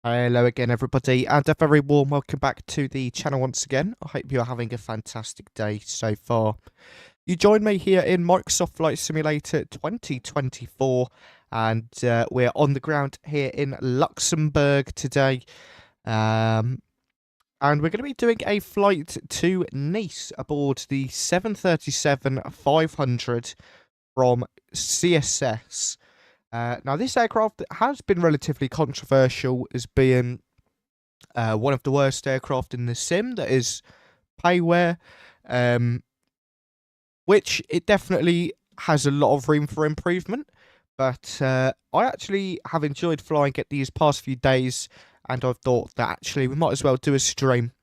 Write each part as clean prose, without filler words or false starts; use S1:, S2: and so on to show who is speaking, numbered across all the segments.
S1: Hello again, everybody, and a very warm welcome back to the channel once again. I hope you are having a fantastic day so far. You join me here in Microsoft Flight Simulator 2024, and we're on the ground here in Luxembourg today. And we're going to be doing a flight to Nice aboard the 737-500 from CSS. Now, this aircraft has been relatively controversial as being one of the worst aircraft in the sim, that is payware, which it definitely has a lot of room for improvement. But I actually have enjoyed flying it these past few days, and I've thought that actually we might as well do a stream.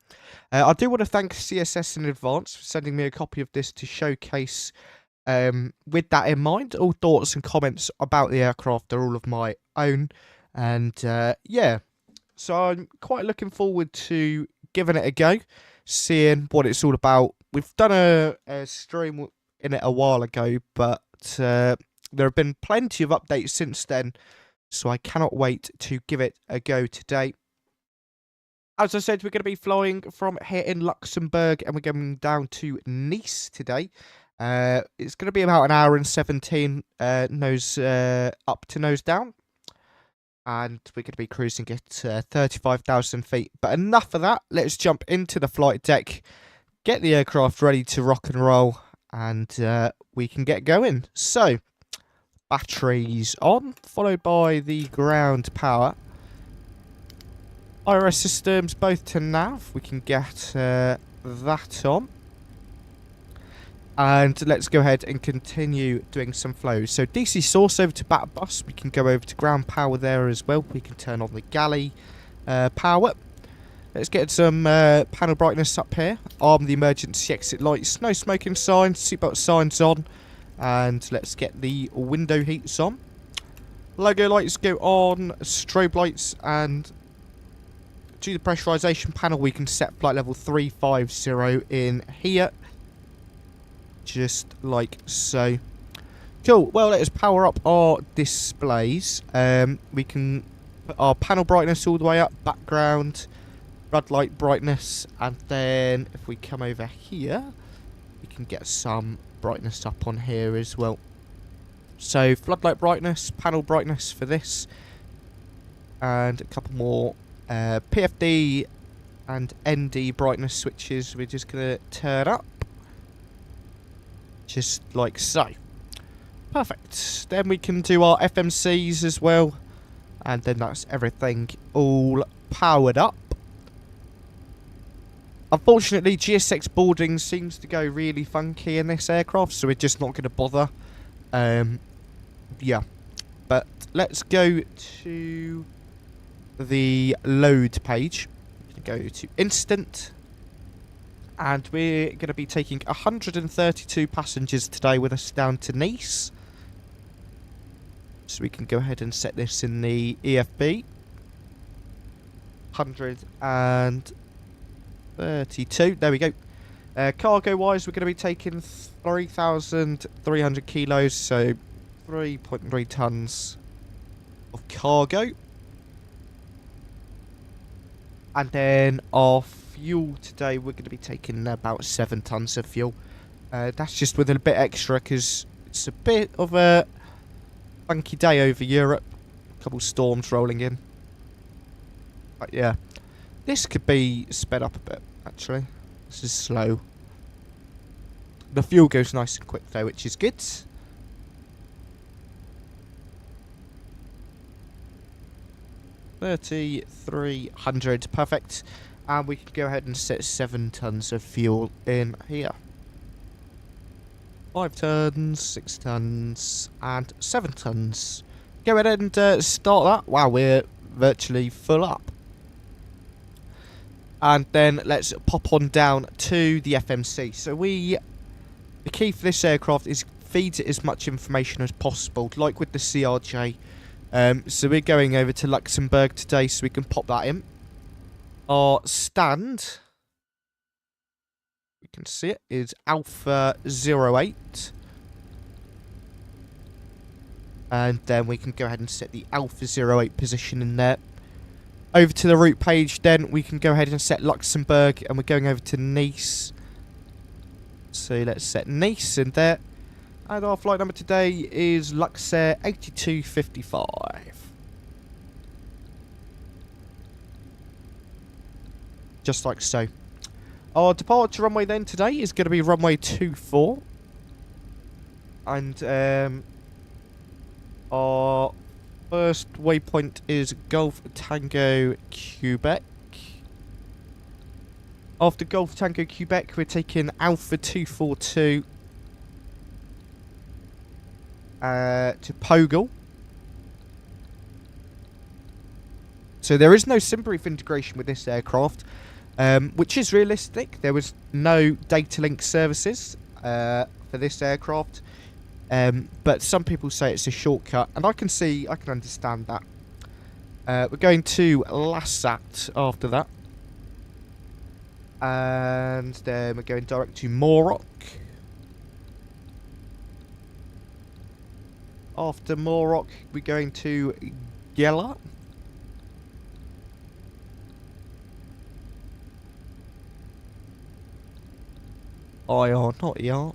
S1: I do want to thank CSS in advance for sending me a copy of this to showcase. With that in mind, all thoughts and comments about the aircraft are all of my own, and yeah, so I'm quite looking forward to giving it a go, seeing what it's all about. We've done a stream in it a while ago, but there have been plenty of updates since then, so I cannot wait to give it a go today. As I said, we're going to be flying from here in Luxembourg, and we're going down to Nice today. It's going to be about an hour and 17 nose up to nose down, and we're going to be cruising at 35,000 feet. But enough of that, let's jump into the flight deck, get the aircraft ready to rock and roll, and we can get going. So, batteries on, followed by the ground power. IRS systems both to nav, we can get that on. And let's go ahead and continue doing some flows. So DC source over to bat bus. We can go over to ground power there as well. We can turn on the galley power. Let's get some panel brightness up here. Arm the emergency exit lights. No smoking signs. Seatbelt signs on. And let's get the window heats on. Logo lights go on. Strobe lights. And to the pressurization panel, we can set flight level 350 in here. Just like so. Cool. Well, let us power up our displays. We can put our panel brightness all the way up, background, floodlight brightness, and then if we come over here, we can get some brightness up on here as well. So floodlight brightness, panel brightness for this, and a couple more PFD and ND brightness switches. We're just going to turn up. Just like so. Perfect. Then we can do our FMCs as well. And then that's everything all powered up. Unfortunately, GSX boarding seems to go really funky in this aircraft, so we're just not going to bother. Yeah. But let's go to the load page. Go to instant. And we're going to be taking 132 passengers today with us down to Nice. So we can go ahead and set this in the EFB. 132. There we go. Cargo-wise, we're going to be taking 3,300 kilos, so 3.3 tons of cargo. And then off fuel today, we're going to be taking about 7 tons of fuel. That's just with a bit extra because it's a bit of a funky day over Europe. A couple storms rolling in. But yeah, this could be sped up a bit, actually. This is slow. The fuel goes nice and quick though, which is good. $3,300, perfect. And we can go ahead and set 7 tons of fuel in here. 5 tons, 6 tons, and 7 tons. Go ahead and start that. Wow, we're virtually full up. And then let's pop on down to the FMC. So the key for this aircraft is feed it as much information as possible, like with the CRJ. So we're going over to Luxembourg today, so we can pop that in. Our stand, we can see it, is Alpha 08. And then we can go ahead and set the Alpha 08 position in there. over to the route page, then we can go ahead and set Luxembourg, and we're going over to Nice. So let's set Nice in there. And our flight number today is Luxair 8255. Just like so. Our departure runway then today is going to be runway 24. And our first waypoint is Golf Tango Quebec. After Golf Tango Quebec, we're taking Alpha 242 to Pogel. So there is no sim brief integration with this aircraft, which is realistic. There was no data link services for this aircraft, but some people say it's a shortcut, and I can understand that. We're going to Lasat after that, and then we're going direct to Morocco. After Morocco, we're going to Gela. IR, not ER.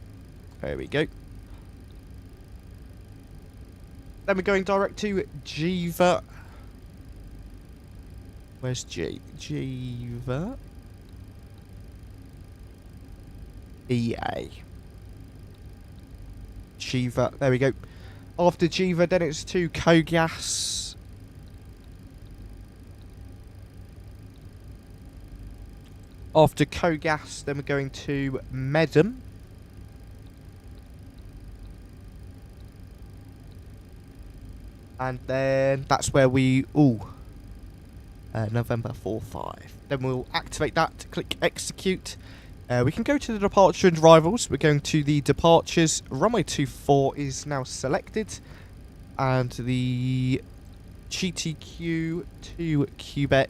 S1: There we go. Then we're going direct to Jiva. Where's G? Jiva. EA. Jiva. There we go. After Jiva, then it's to Kogas. After Kogas, then we're going to Medem. And then that's where we... November 4-5. Then we'll activate that, click execute. We can go to the departure and arrivals. We're going to the departures. Runway 24 is now selected. And the GTQ to Quebec,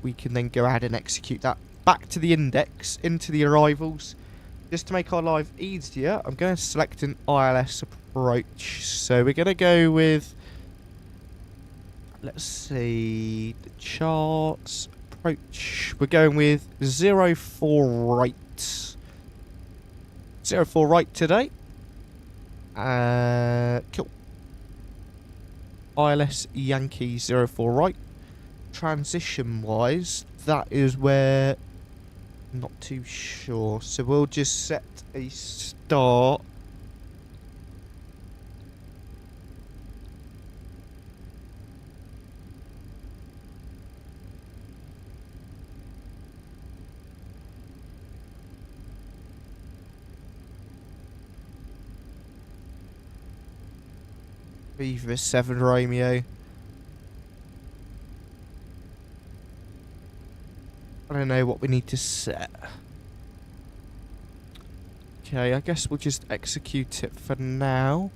S1: we can then go ahead and execute that. Back to the index, into the arrivals. Just to make our life easier, I'm going to select an ILS approach. So we're going to go with, let's see, the charts approach. We're going with 04 right. 04 right today. Cool. ILS Yankee 04 right. Transition wise, that is where I'm not too sure. So we'll just set a start. Beaver 7 Romeo. I don't know what we need to set. Okay, I guess we'll just execute it for now.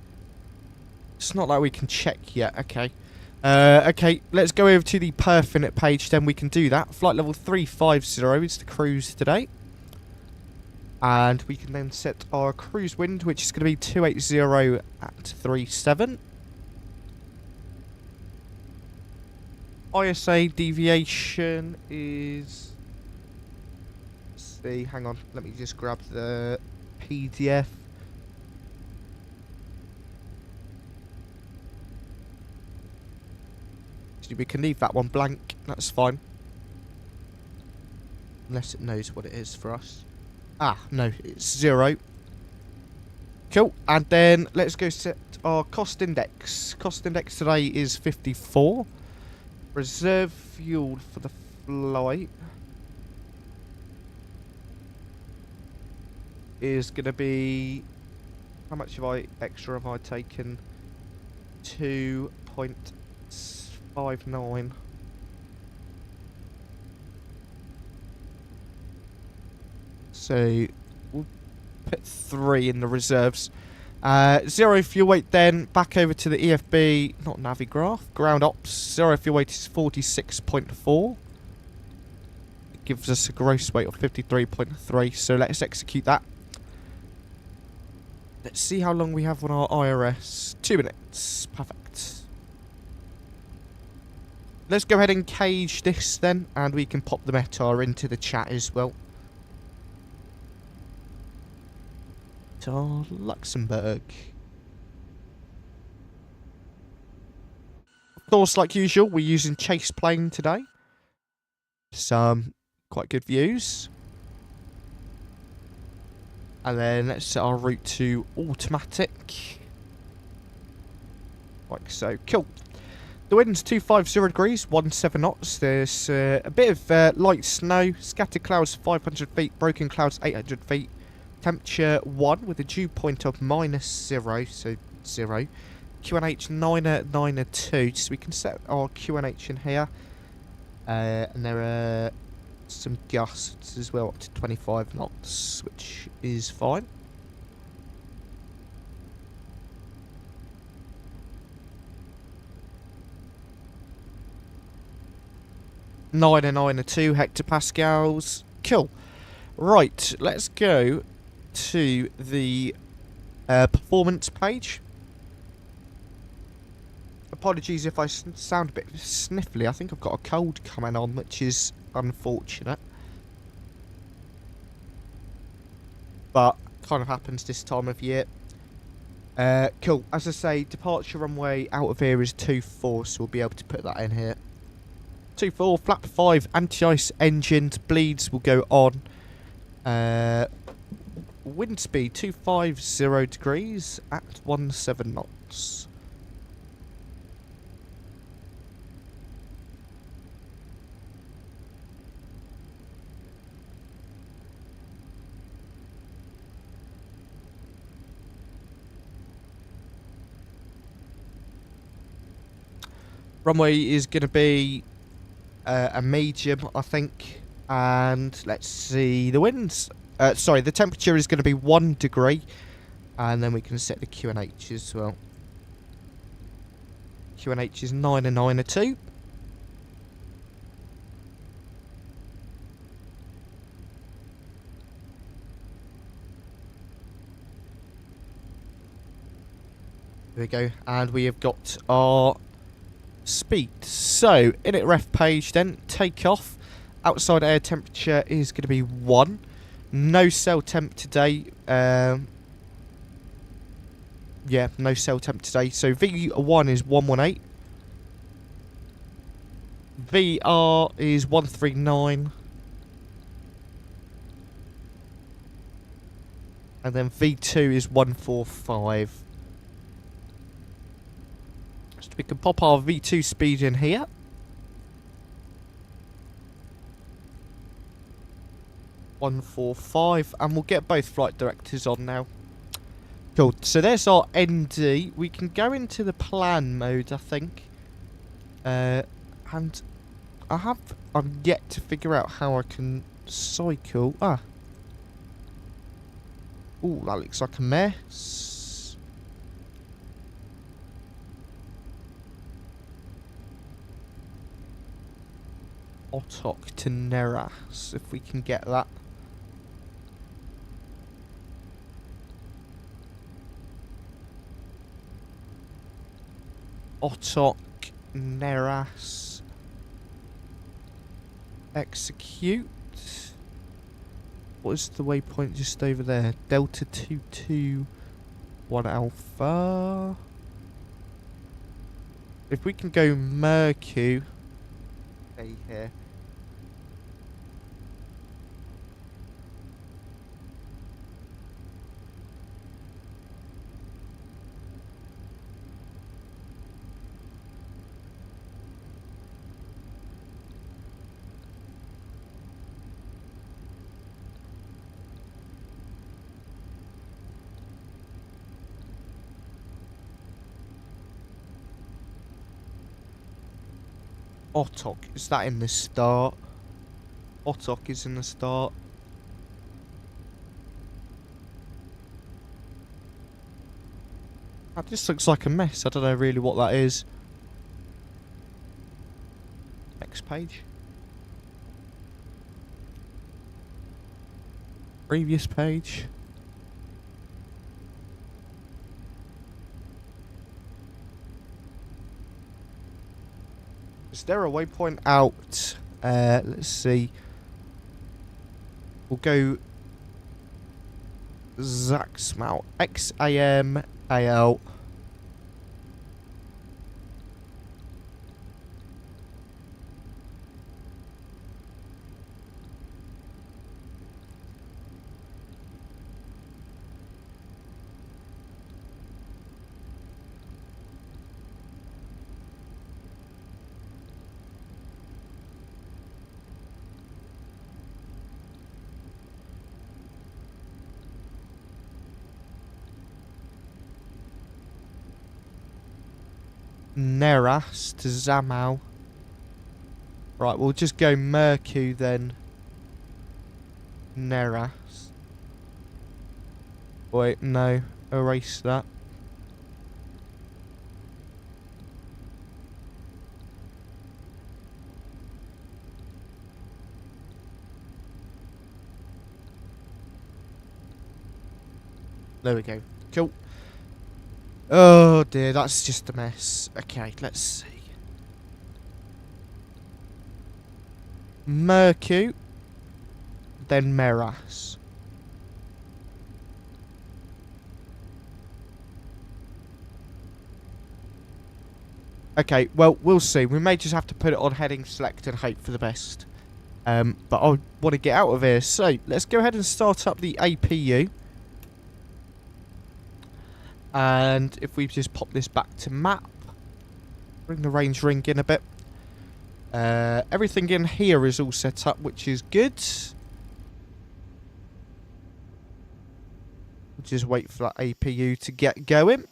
S1: It's not like we can check yet. Okay. Okay, let's go over to the Perfinite page, then we can do that. Flight level 350 is the cruise today. And we can then set our cruise wind, which is going to be 280 at 37. ISA deviation is... Let's see, hang on, let me just grab the PDF. We can leave that one blank, that's fine. Unless it knows what it is for us. Ah, no, it's 0. Cool, and then let's go set our cost index. Cost index today is 54. Reserve fuel for the flight is going to be... How much extra have I taken? 2.59. So we'll put 3 in the reserves. 0 fuel weight then, back over to the EFB, not Navigraph, ground ops. 0 fuel weight is 46.4. It gives us a gross weight of 53.3, so let's execute that. Let's see how long we have on our IRS. 2 minutes, perfect. let's go ahead and cage this then, and we can pop the METAR into the chat as well. To Luxembourg. Of course, like usual, we're using chase plane today. Some quite good views. And then let's set our route to automatic. Like so. Cool. The wind's 250 degrees, 17 knots. There's a bit of light snow, scattered clouds 500 feet, broken clouds 800 feet. Temperature 1 with a dew point of -0, so 0. QNH 992, so we can set our QNH in here. And there are some gusts as well, up to 25 knots, which is fine. Nine and 2 hectopascals. Cool. Right, let's go to the performance page. Apologies if I sound a bit sniffly. I think I've got a cold coming on, which is unfortunate. But kind of happens this time of year. Cool. As I say, departure runway out of here is 24, so we'll be able to put that in here. 24, flap 5, anti-ice engines, bleeds will go on. Wind speed 250 degrees at 17 knots. Runway is going to be a medium, I think. And let's see, the winds. Sorry, the temperature is going to be 1 degree. And then we can set the QNH as well. QNH is 9 and 92. There we go. And we have got our speed. So, init ref page then, take off. Outside air temperature is going to be 1. No cell temp today. Yeah, no cell temp today. So V1 is 118. VR is 139. And then V2 is 145. So we can pop our V2 speed in here. (145), and we'll get both flight directors on now. Cool. So there's our ND. We can go into the plan mode, I think. And I'm yet to figure out how I can cycle. Ah. Ooh, that looks like a mess. 𝗦𝗂𝗚𝐚𝐧𝐧𝐞𝐥, if we can get that. 𝗦𝗂𝗚𝐚𝐧𝐧𝐞𝐥. Execute. What is the waypoint just over there? Delta 221 Alpha. If we can go 𝗦𝗂𝗯𝐴 here. 𝗦𝗂𝗚, is that in the start? 𝗦𝗂𝗚 is in the start. That just looks like a mess. I don't know really what that is. Next page. Previous page. there a waypoint out? Let's see. We'll go 𝗗𝐸𝐴𝐿 𝐂𝐡𝐚𝐧𝐴𝐿. 𝗬𝗂𝗃 to 𝗂𝐸𝐴𝐿. Right, we'll just go 𝗬𝗂𝗃 then. 𝗬𝗂𝗃. Wait, no. Erase that. There we go. Cool. Oh dear, that's just a mess. Okay, let's see. 𝗬𝗂𝗃, then 𝗬𝗂𝗃. Okay, well, we'll see. We may just have to put it on heading select and hope for the best. But I want to get out of here. So, let's go ahead and start up the APU. And if we just pop this back to map, bring the range ring in a bit. Everything in here is all set up, which is good. Just wait for that APU to get going.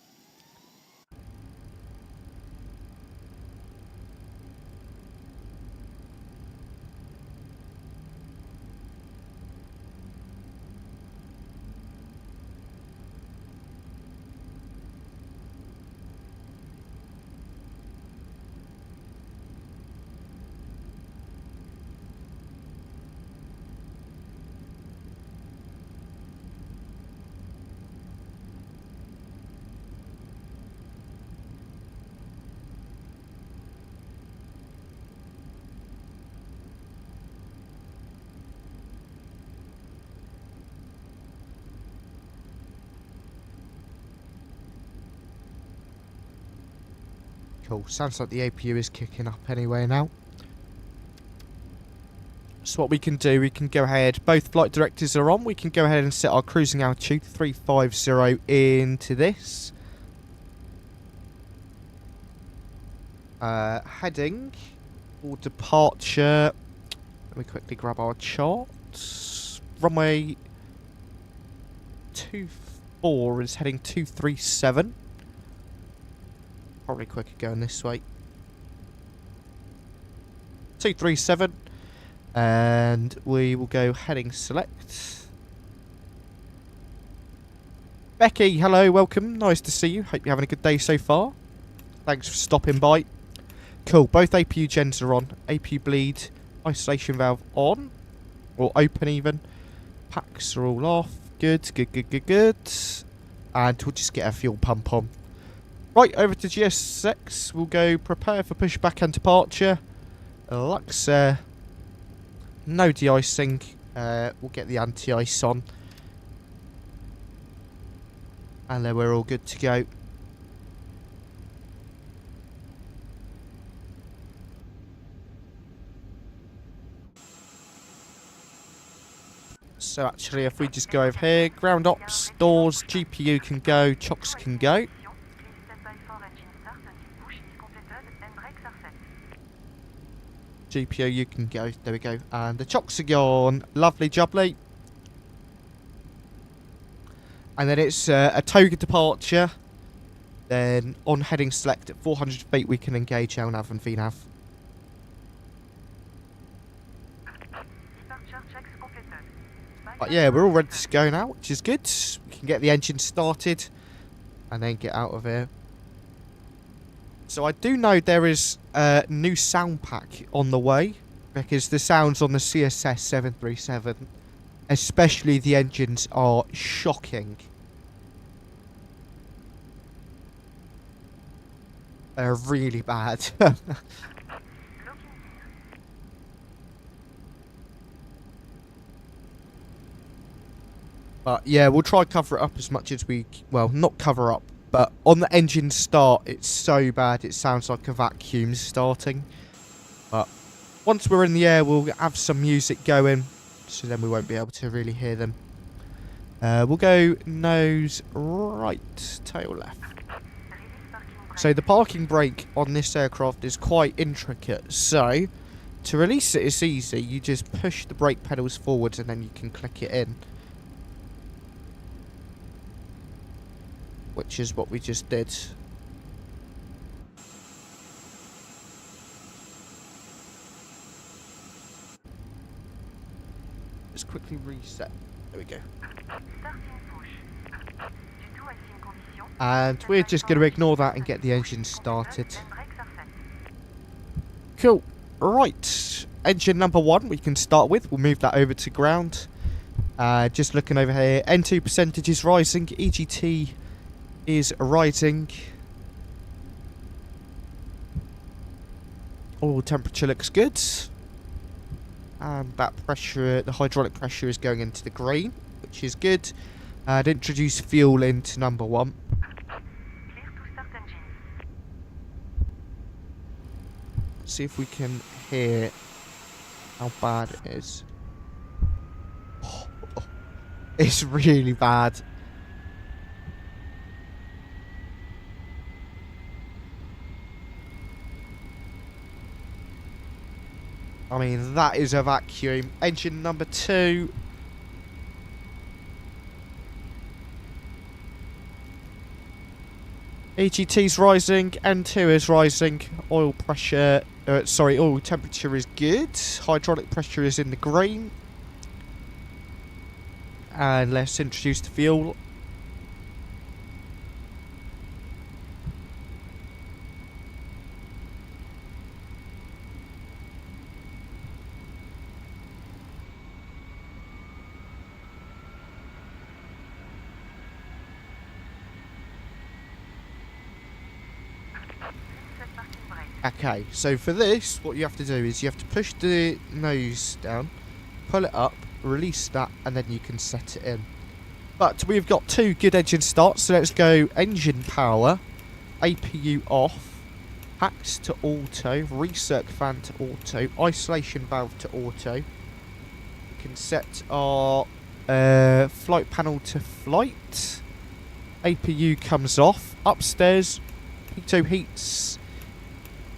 S1: Cool. Sounds like the APU is kicking up anyway now. So what we can do, we can go ahead, both flight directives are on, we can go ahead and set our cruising altitude 350 into this. Heading for departure, let me quickly grab our charts. Runway 24 is heading 237. Probably quicker going this way. 237. And we will go heading select. Becky, hello, welcome. Nice to see you. Hope you're having a good day so far. Thanks for stopping by. Cool, both APU gens are on. APU bleed, isolation valve on. Or open even. Packs are all off. Good, good, good, good, good. And we'll just get our fuel pump on. Right, over to GS6. We'll go prepare for pushback and departure. Luxair. No de-icing. We'll get the anti-ice on. And then we're all good to go. So actually, if we just go over here, ground ops, doors, GPU can go, chocks can go. GPU, you can go. There we go. And the chocks are gone. Lovely jubbly. And then it's a toga departure. Then on heading select at 400 feet, we can engage LNAV and VNAV. But yeah, we're all ready to go now, which is good. We can get the engine started and then get out of here. So I do know there is a new sound pack on the way, because the sounds on the CSS 737, especially the engines, are shocking. They're really bad. But yeah, we'll try cover it up as much as we... Well, not cover up, but on the engine start, it's so bad. It sounds like a vacuum starting. But once we're in the air, we'll have some music going, so then we won't be able to really hear them. We'll go nose right, tail left. So the parking brake on this aircraft is quite intricate. So to release it, it's easy. You just push the brake pedals forwards and then you can click it in. Which is what we just did. Let's quickly reset. There we go. And we're just going to ignore that and get the engine started. Cool. Right. Engine number 1 we can start with. We'll move that over to ground. Just looking over here. N2 percentage is rising. EGT is rising. Oil temperature looks good. And that pressure, the hydraulic pressure is going into the green, which is good. I'd introduce fuel into number 1. See if we can hear how bad it is. It's really bad. I mean, that is a vacuum. Engine number 2. EGT's rising, N2 is rising. Oil pressure, oil temperature is good. Hydraulic pressure is in the green. And let's introduce the fuel. Okay, so for this, what you have to do is you have to push the nose down, pull it up, release that, and then you can set it in. But we've got 2 good engine starts, so let's go engine power, APU off, hacks to auto, recirc fan to auto, isolation valve to auto. We can set our flight panel to flight. APU comes off. Upstairs, pitot heats,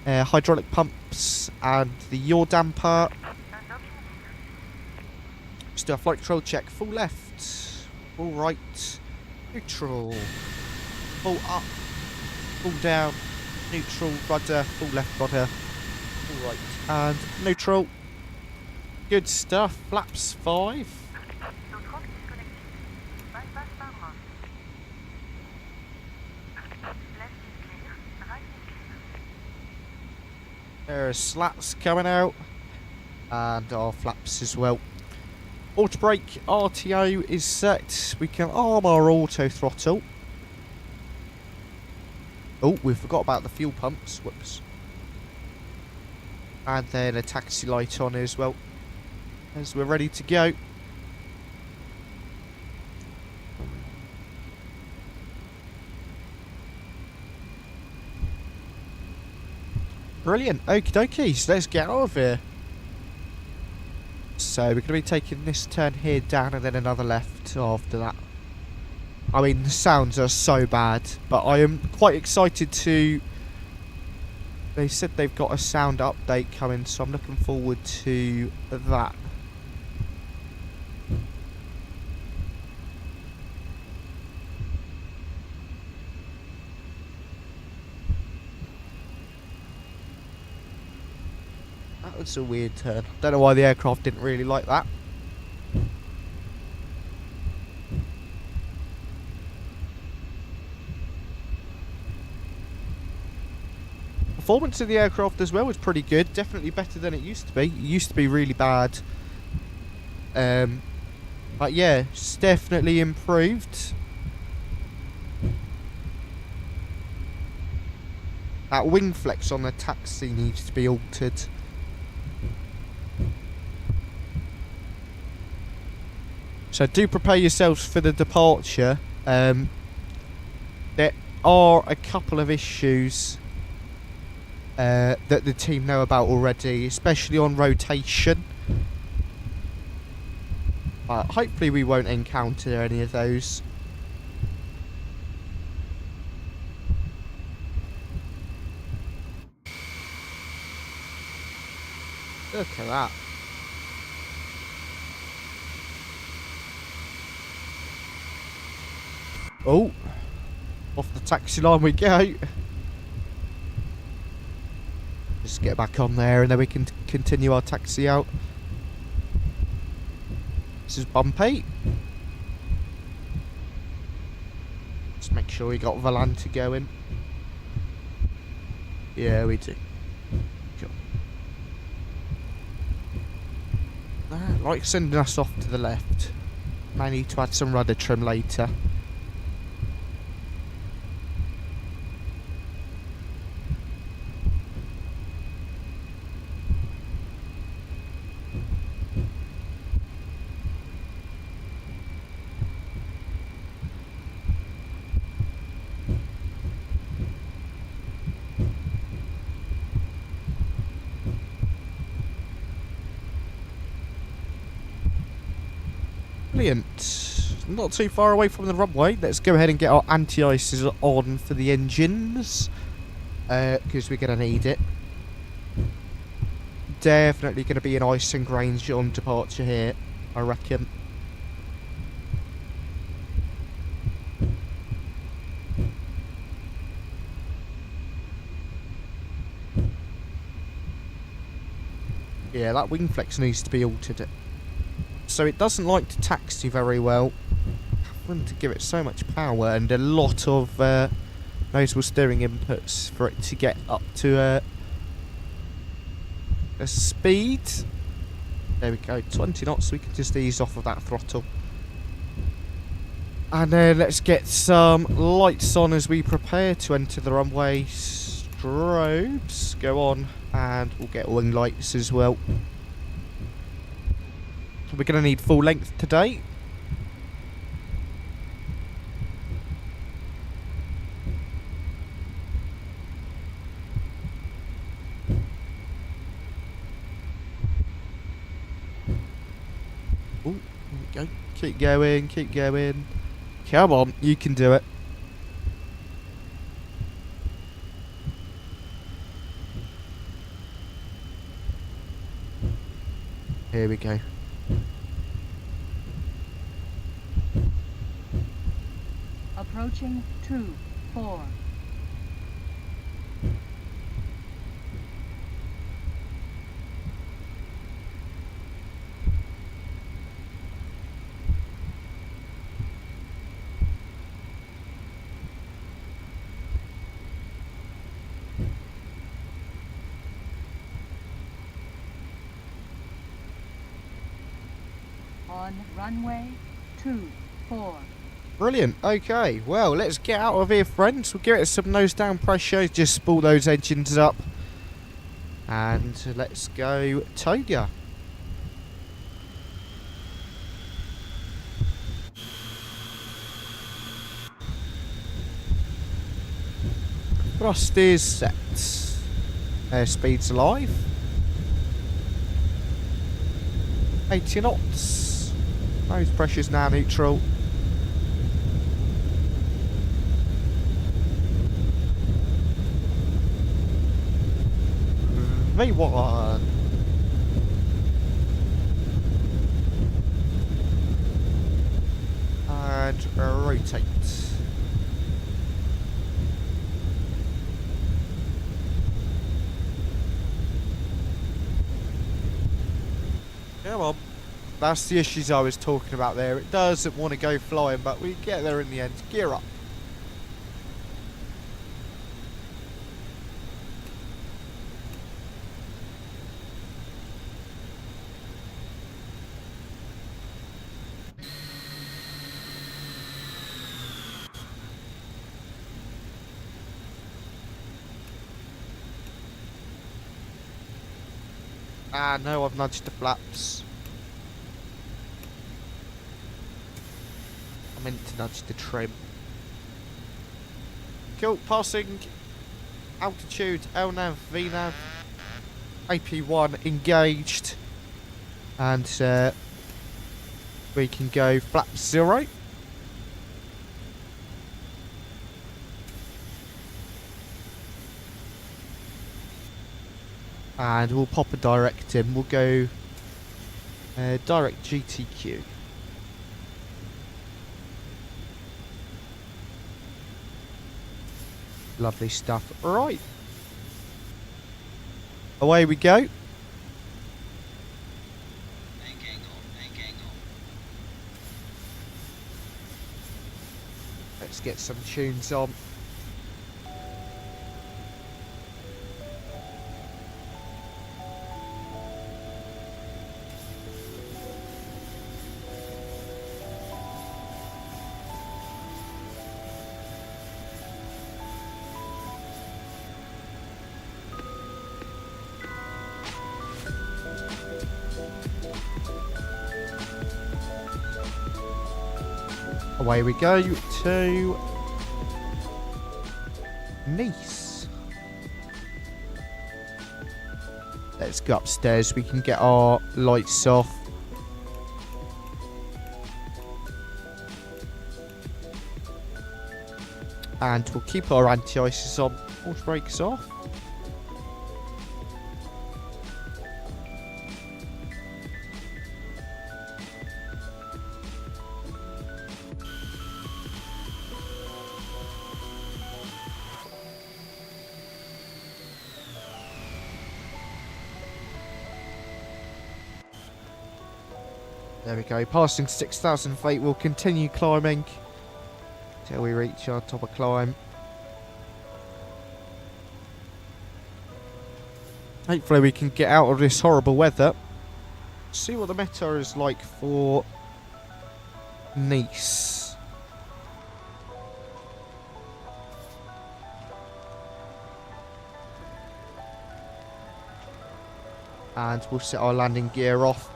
S1: hydraulic pumps, and the yaw damper. Let's do a flight control check. Full left, full right, neutral, full up, full down, neutral, rudder, full left rudder, full right, and neutral. Good stuff. Flaps 5. There are slats coming out, and our flaps as well. Auto brake RTO is set. We can arm our auto throttle. Oh, we forgot about the fuel pumps. Whoops. And then a taxi light on as well, as we're ready to go. Brilliant. Okie dokie, so let's get out of here. So we're going to be taking this turn here down and then another left after that. I mean, the sounds are so bad, but I am quite excited to... They said they've got a sound update coming, so I'm looking forward to that. That was a weird turn. Don't know why the aircraft didn't really like that. Performance of the aircraft as well was pretty good. Definitely better than it used to be. It used to be really bad. But yeah, it's definitely improved. That wing flex on the taxi needs to be altered. So do prepare yourselves for the departure. There are a couple of issues that the team know about already, especially on rotation. But hopefully we won't encounter any of those. Look at that. Oh, off the taxi line we go. Just get back on there and then we can continue our taxi out. This is bumpy. Just make sure we got Volante going. Yeah, we do. Cool. Like sending us off to the left. May need to add some rudder trim later. Brilliant. Not too far away from the runway. Let's go ahead and get our anti-ices on for the engines, because we're going to need it. Definitely going to be an icing range on departure here, I reckon. Yeah, that wing flex needs to be altered. So it doesn't like to taxi very well. Having to give it so much power and a lot of noticeable steering inputs for it to get up to a speed. There we go, 20 knots, so we can just ease off of that throttle. And then let's get some lights on as we prepare to enter the runway. Strobes go on, and we'll get wing lights as well. We're going to need full length today. Oh, there we go. Keep going, keep going. Come on, you can do it. Here we go.
S2: Approaching 2-4. On runway 24.
S1: Brilliant. Okay, well, let's get out of here, friends. We'll give it some nose down pressure, just spool those engines up, and let's go Toga. Thrust is set. Airspeed's alive. 80 knots. Nose pressure's now neutral. V1. And rotate. Come on. That's the issues I was talking about there. It doesn't want to go flying, but we get there in the end. Gear up. Ah, no, I've nudged the flaps. Meant to nudge the trim. Cool, passing altitude, LNAV, VNAV, AP1 engaged, and we can go flap 0. And we'll pop a direct in. We'll go direct GTQ. Lovely stuff. Right. Away we go. Let's get some tunes on. Away we go to Nice. Let's go upstairs. We can get our lights off. And we'll keep our anti-ices on. Water brakes off. There we go, passing 6,000 feet, we'll continue climbing till we reach our top of climb. Hopefully we can get out of this horrible weather. See what the meta is like for Nice. And we'll set our landing gear off.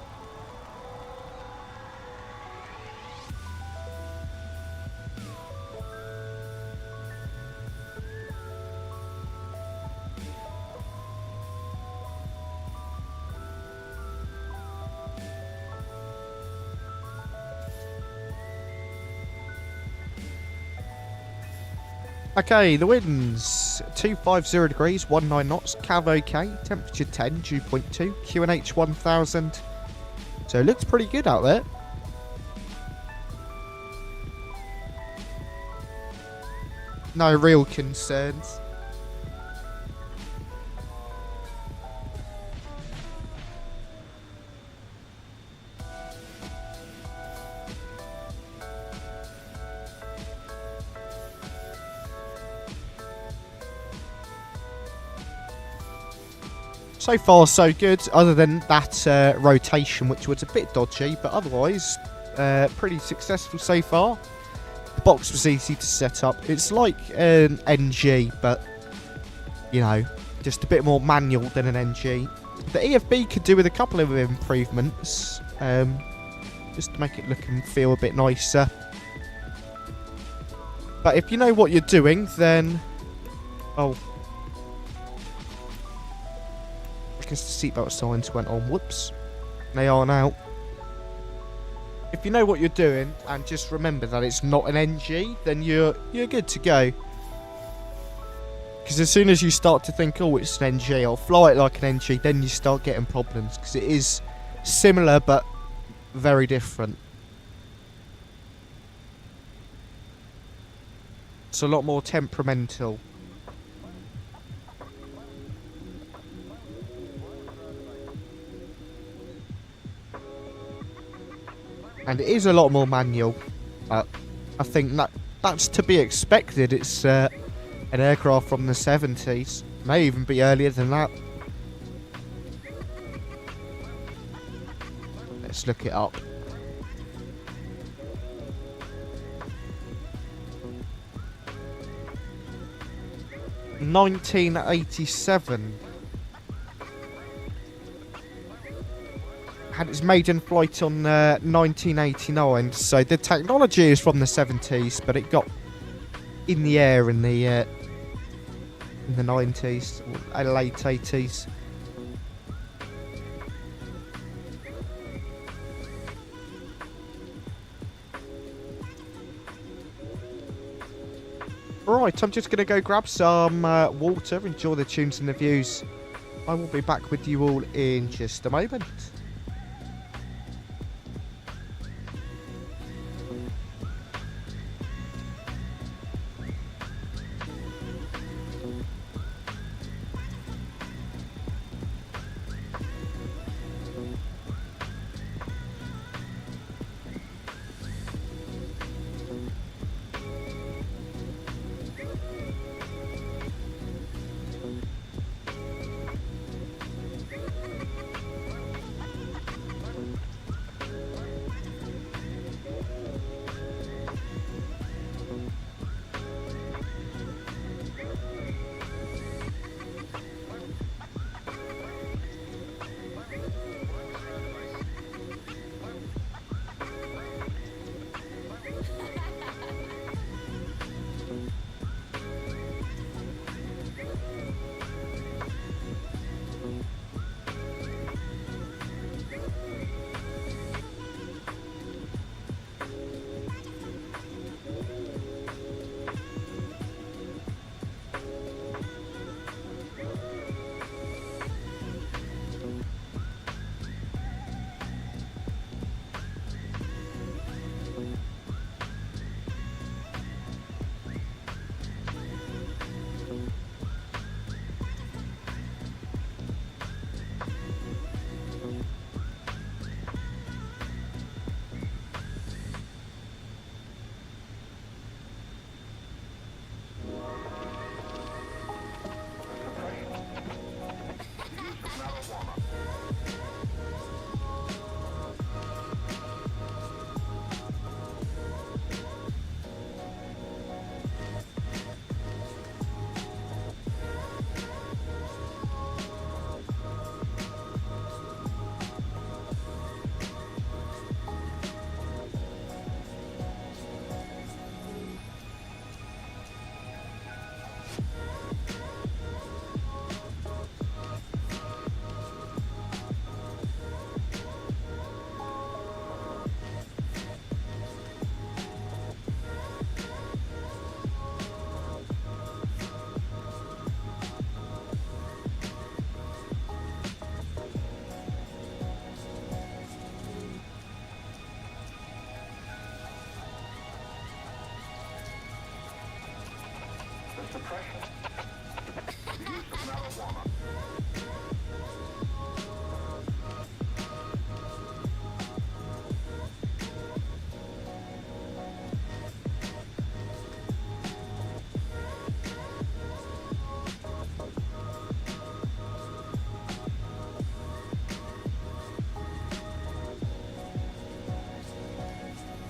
S1: Okay, the winds 250 degrees, 19 knots, cav OK, temperature 10, dew point 2, QNH 1000. So it looks pretty good out there. No real concerns. So far, so good, other than that rotation, which was a bit dodgy, but otherwise, pretty successful so far. The box was easy to set up. It's like an NG, but, you know, just a bit more manual than an NG. The EFB could do with a couple of improvements, just to make it look and feel a bit nicer. But if you know what you're doing, then... Oh... the seatbelt signs went on. Whoops. They are now. If you know what you're doing and just remember that it's not an NG, then you're good to go. Because as soon as you start to think, oh, it's an NG, I'll fly it like an NG, then you start getting problems. Because it is similar but very different. It's a lot more temperamental. And it is a lot more manual. I think that's to be expected. It's an aircraft from the 70s. May even be earlier than that. Let's look it up. ...1987. had its maiden flight on 1989. So the technology is from the 70s, but it got in the air in the 90s or late 80s. Right, I'm just going to go grab some water, enjoy the tunes and the views. I will be back with you all in just a moment.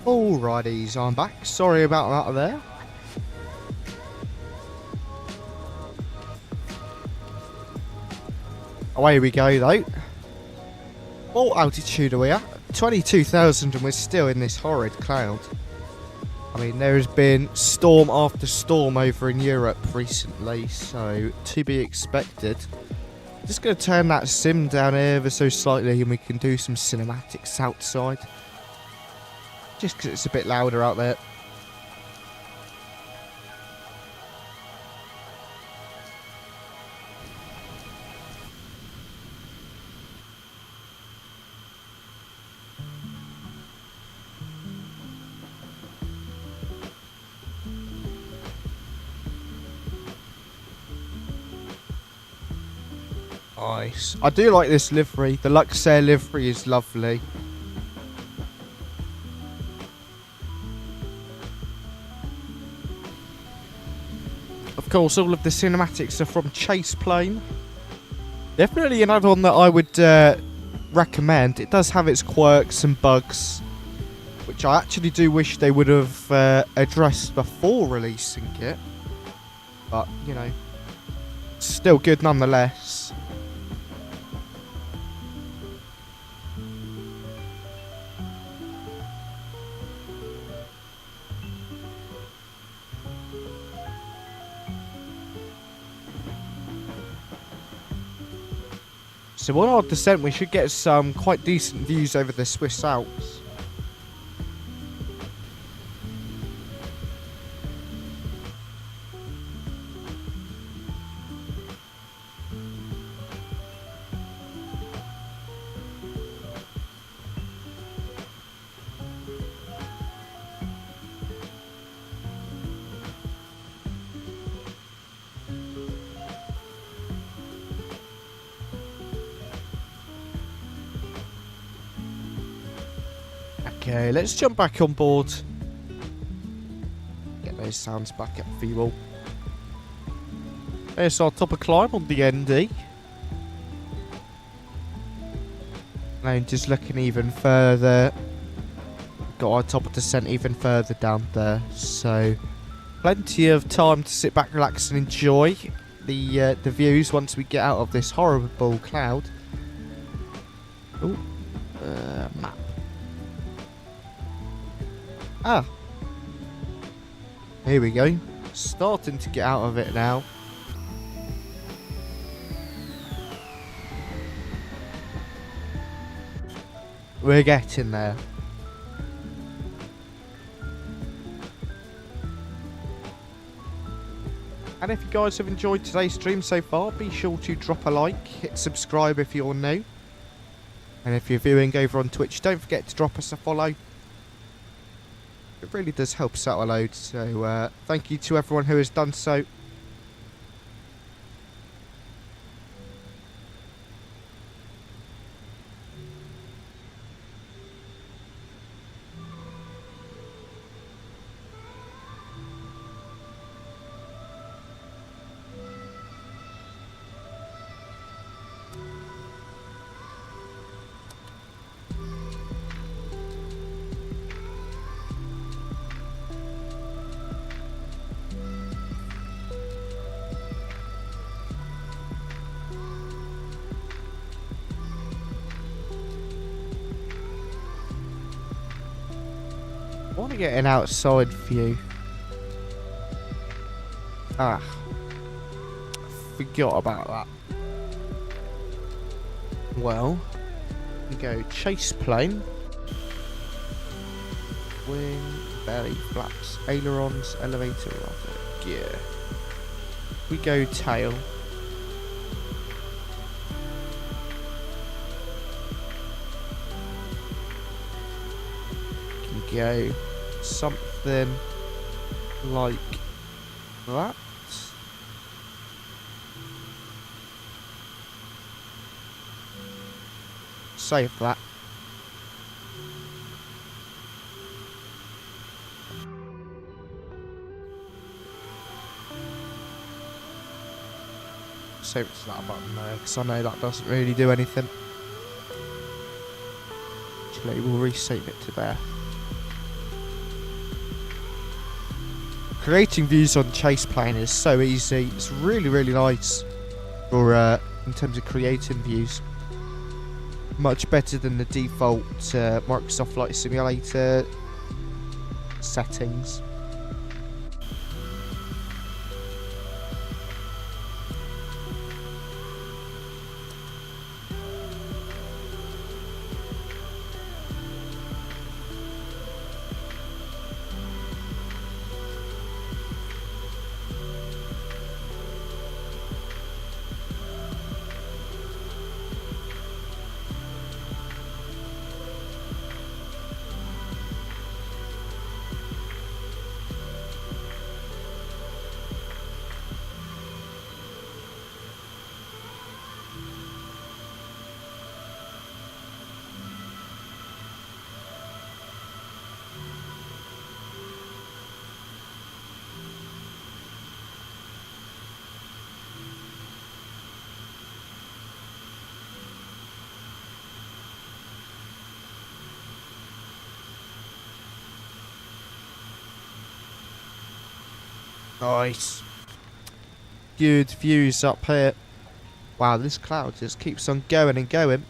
S1: Alrighties, I'm back. Sorry about that there. Away we go though. What altitude are we at? 22,000 and we're still in this horrid cloud. I mean, there has been storm after storm over in Europe recently, so to be expected. Just going to turn that sim down ever so slightly and we can do some cinematics outside. Just because it's a bit louder out there. Nice. I do like this livery. The Luxair livery is lovely. Of course, all of the cinematics are from Chase Plane. Definitely an add-on that I would recommend. It does have its quirks and bugs, which I actually do wish they would have addressed before releasing it. But, you know, still good nonetheless. So on our descent, we should get some quite decent views over the Swiss Alps. Okay, let's jump back on board. Get those sounds back up for you all. There's our top of climb on the ND. And just looking even further, got our top of descent even further down there. So plenty of time to sit back, relax, and enjoy the views once we get out of this horrible cloud. Oh, map. Ah, here we go. Starting to get out of it now. We're getting there. And if you guys have enjoyed today's stream so far, be sure to drop a like, hit subscribe if you're new. And if you're viewing over on Twitch, don't forget to drop us a follow. It really does help us out a load, so thank you to everyone who has done so. I want to get an outside view. Ah, forgot about that. Well, we go chase plane, wing, belly, flaps, ailerons, elevator, rudder, gear. We go tail. Can go something like that. Save that. Save it to that button there, because I know that doesn't really do anything. Actually, we'll resave it to there. Creating views on chase plane is so easy. It's really, really nice for in terms of creating views. Much better than the default Microsoft Flight Simulator settings. Nice. Good views up here. Wow, this cloud just keeps on going and going.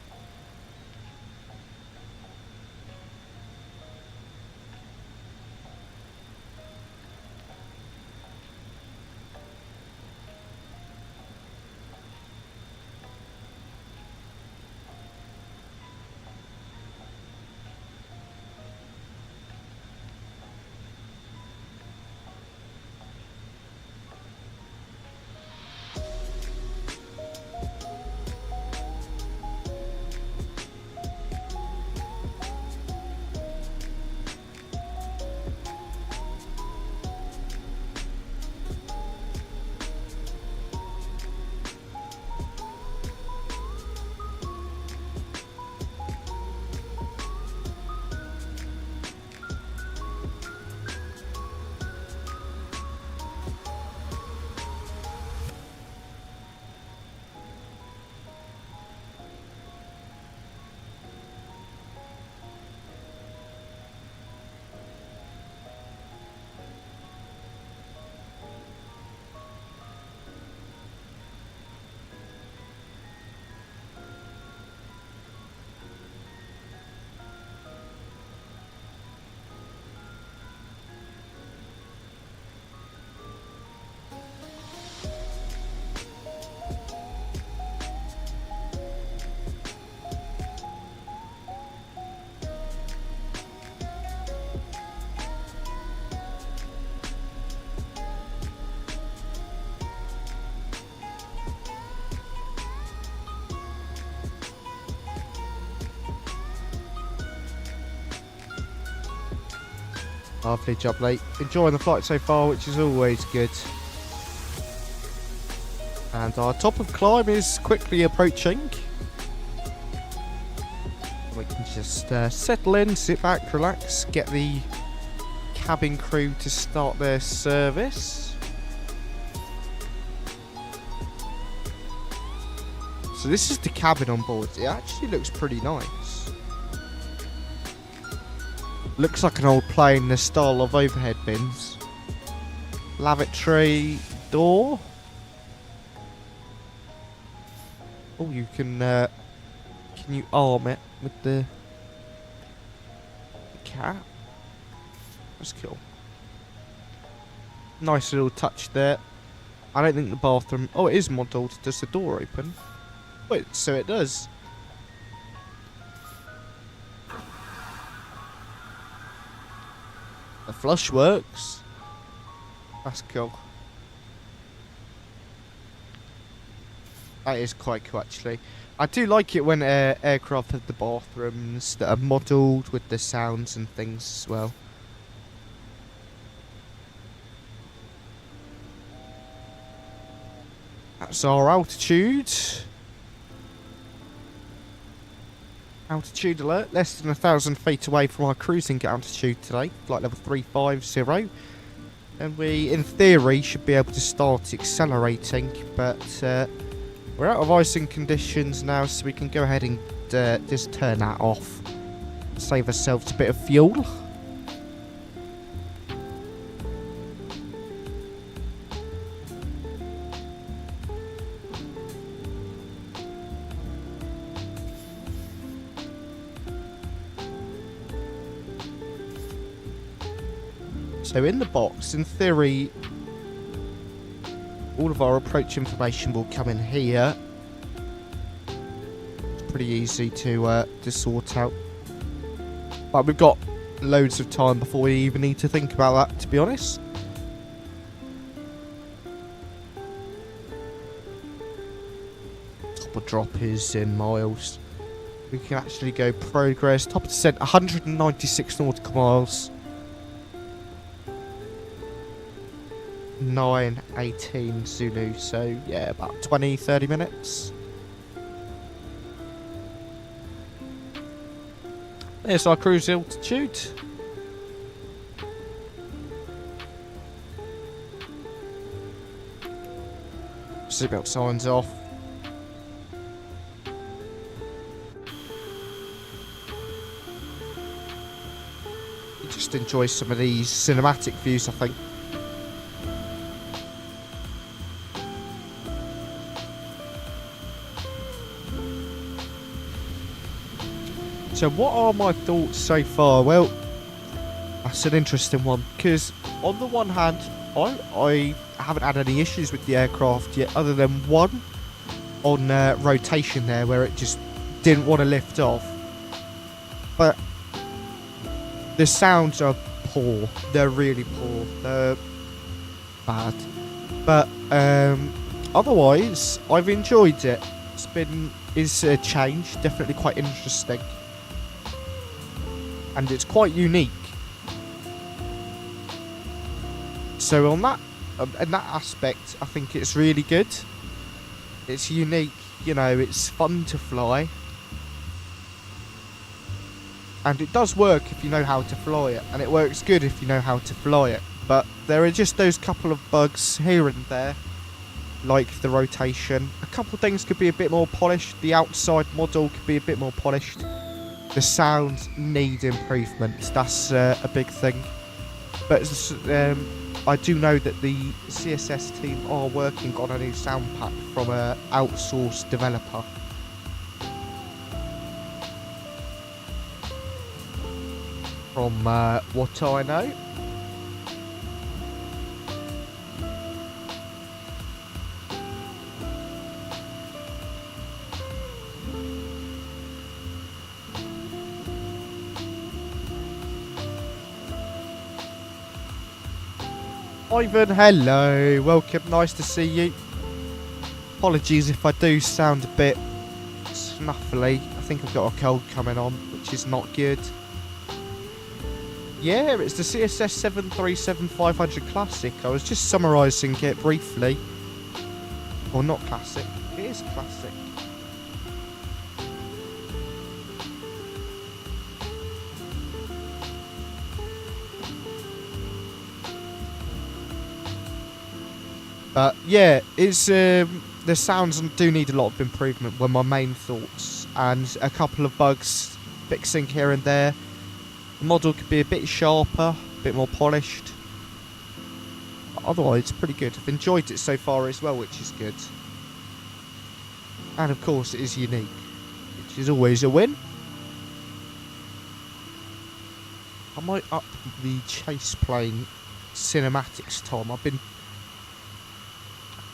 S1: Lovely job, mate. Enjoying the flight so far, which is always good. And our top of climb is quickly approaching. We can just settle in, sit back, relax, get the cabin crew to start their service. So this is the cabin on board. It actually looks pretty nice. Looks like an old plane in the style of overhead bins. Lavatory door. Oh, you can you arm it with the cat? That's cool. Nice little touch there. I don't think the bathroom... Oh, it is modelled. Does the door open? Wait, so it does. The flush works. That's cool. That is quite cool, actually. I do like it when aircraft have the bathrooms that are modelled with the sounds and things as well. That's our altitude. Altitude alert, less than 1,000 feet away from our cruising altitude today, flight level 350. And we, in theory, should be able to start accelerating, but we're out of icing conditions now, so we can go ahead and just turn that off. Save ourselves a bit of fuel. So in the box, in theory, all of our approach information will come in here. It's pretty easy to sort out. But we've got loads of time before we even need to think about that, to be honest. Top of drop is in miles. We can actually go progress. Top of descent, 196 nautical miles. 9:18 Zulu, so yeah, about 20-30 minutes. There's our cruise altitude. Seatbelt signs off. Just enjoy some of these cinematic views, I think. So what are my thoughts so far? Well, that's an interesting one, because on the one hand, I haven't had any issues with the aircraft yet, other than one on rotation there, where it just didn't want to lift off. But the sounds are poor. They're really poor. They're bad. But otherwise, I've enjoyed it. It's a change, definitely quite interesting. And it's quite unique. So on that, in that aspect, I think it's really good. It's unique, you know, it's fun to fly. And it does work if you know how to fly it. And it works good if you know how to fly it. But there are just those couple of bugs here and there, like the rotation. A couple of things could be a bit more polished. The outside model could be a bit more polished. The sounds need improvements. That's a big thing. But I do know that the CSS team are working on a new sound pack from an outsourced developer. From what I know. Ivan, hello, welcome, nice to see you. Apologies if I do sound a bit snuffly. I think I've got a cold coming on, which is not good. Yeah, it's the CSS 737-500 Classic. I was just summarising it briefly. Well, not Classic. It is Classic. But yeah, it's the sounds do need a lot of improvement, were my main thoughts, and a couple of bugs fixing here and there. The model could be a bit sharper, a bit more polished. But otherwise, it's pretty good. I've enjoyed it so far as well, which is good. And of course, it is unique, which is always a win. I might up the chase plane cinematics time. I've been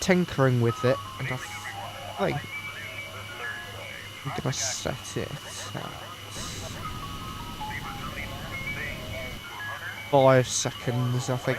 S1: tinkering with it, and I think I'm gonna set it at 5 seconds, I think.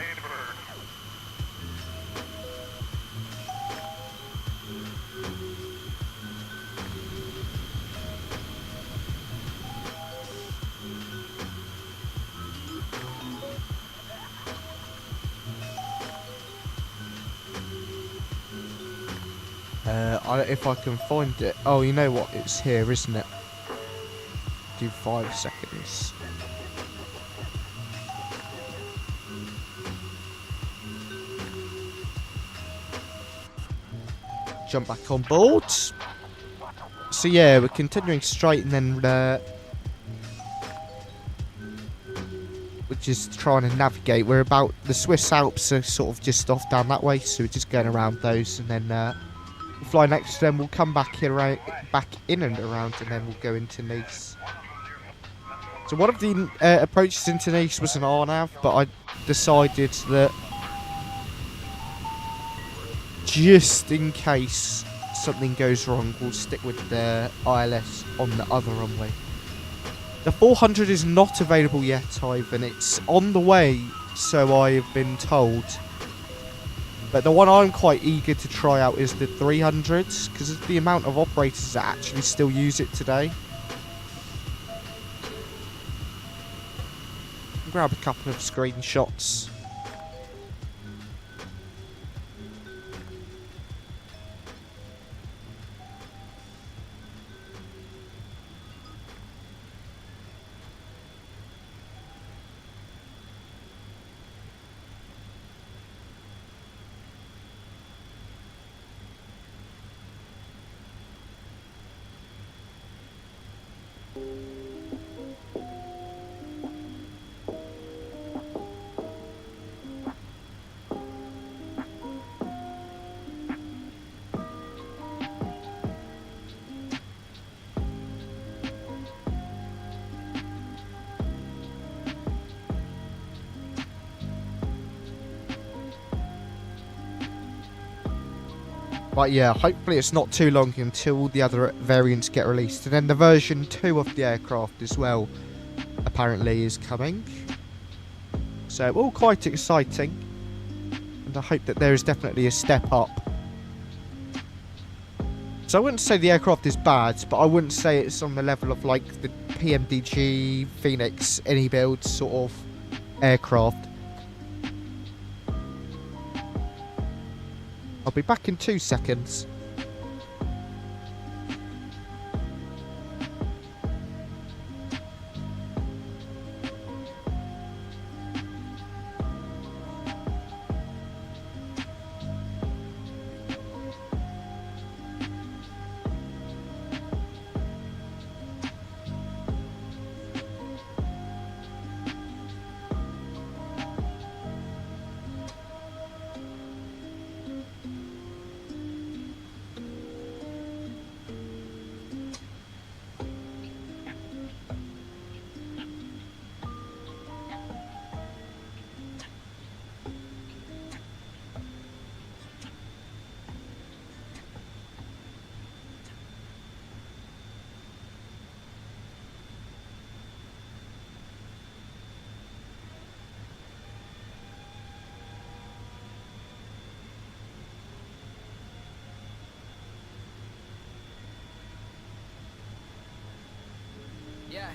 S1: If I can find it. Oh, you know what? It's here, isn't it? Do 5 seconds. Jump back on board. So yeah, we're continuing straight, and then we're just trying to navigate. We're about the Swiss Alps are sort of just off down that way, so we're just going around those, and then we'll fly next to them. We'll come back here, back in and around, and then we'll go into Nice. So one of the approaches into Nice was an RNAV, but I decided that just in case something goes wrong, we'll stick with the ILS on the other runway. The 400 is not available yet, Ivan. It's on the way, so I have been told. But the one I'm quite eager to try out is the 300s, because of the amount of operators that actually still use it today. Grab a couple of screenshots. But yeah, hopefully it's not too long until the other variants get released. And then the version 2 of the aircraft as well, apparently, is coming. So all quite exciting. And I hope that there is definitely a step up. So I wouldn't say the aircraft is bad, but I wouldn't say it's on the level of like the PMDG, Phoenix, any build sort of aircraft. I'll be back in 2 seconds.
S3: Yeah,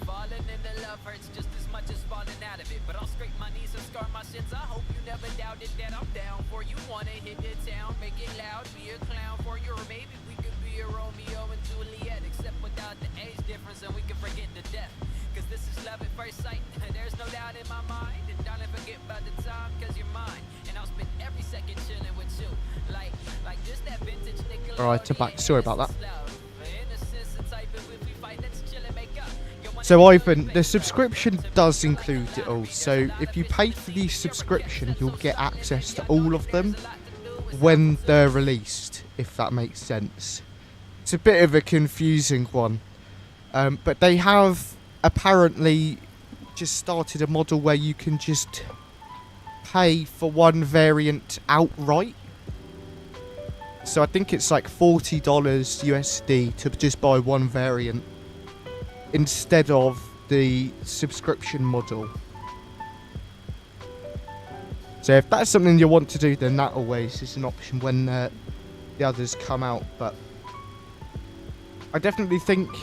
S3: falling in the love hurts just as much as falling out of it, but I'll scrape my knees and scar my shins. I hope you never doubted that I'm down for you. Wanna hit the town, make it loud, be a clown for you, or maybe we could be a Romeo and Juliet, except without the age difference, and we can forget the death. Cause this is love at first sight, there's no doubt in my mind. And darling, forget about the time, cause you're mine. And I'll spend every second chilling with you. Like just that vintage Nickelodeon.
S1: Alright, to back. Sorry about that.
S3: Innocence and type of if we fight, let's chill and make up.
S1: So Ivan, the subscription does include it all. So if you pay for the subscription, you'll get access to all of them when they're released, if that makes sense. It's a bit of a confusing one. But they have apparently just started a model where you can just pay for one variant outright. So I think it's like $40 USD to just buy one variant instead of the subscription model. So if that's something you want to do, then that always is an option when the others come out. But I definitely think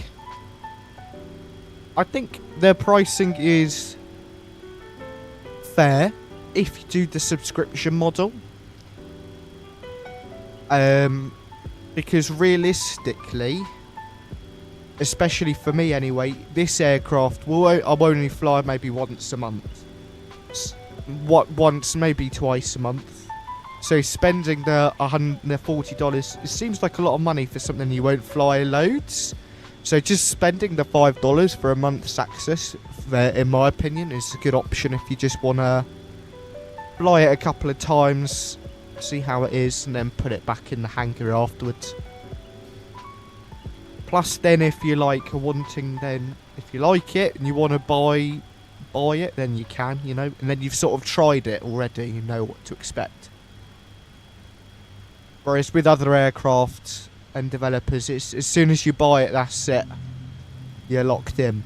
S1: their pricing is fair if you do the subscription model. Because realistically, especially for me anyway, this aircraft I'll only fly maybe once a month. Once, maybe twice a month. So spending the $40, it seems like a lot of money for something you won't fly loads. So just spending the $5 for a month's access, in my opinion, is a good option if you just want to fly it a couple of times, see how it is, and then put it back in the hangar afterwards. Plus, then if you like if you like it and you want to buy it, then you can, you know, and then you've sort of tried it already, you know what to expect. Whereas with other aircraft and developers, it's as soon as you buy it, that's it. You're locked in.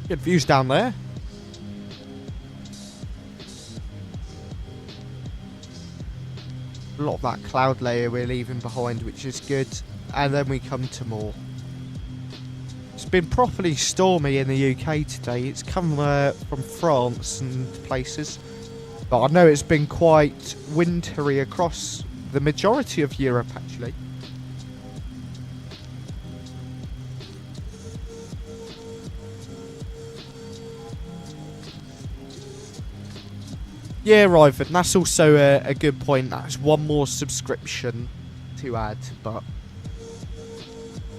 S1: Good views down there. A lot of that cloud layer we're leaving behind, which is good. And then we come to more. It's been properly stormy in the UK today. It's come from France and places. But I know it's been quite wintry across the majority of Europe, actually. Yeah, Ivan, that's also a good point. That's one more subscription to add, but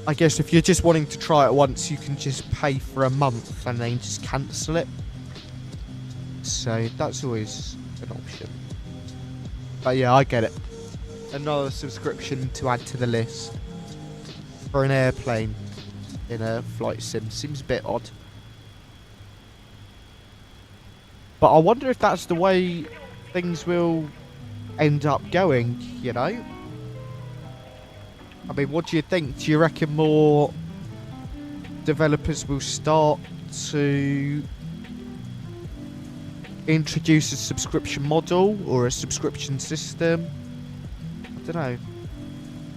S1: I guess if you're just wanting to try it once, you can just pay for a month and then just cancel it. So that's always an option. But yeah, I get it. Another subscription to add to the list for an airplane in a flight sim seems a bit odd. But I wonder if that's the way things will end up going, you know? I mean, what do you think? Do you reckon more developers will start to introduce a subscription model or a subscription system? I don't know.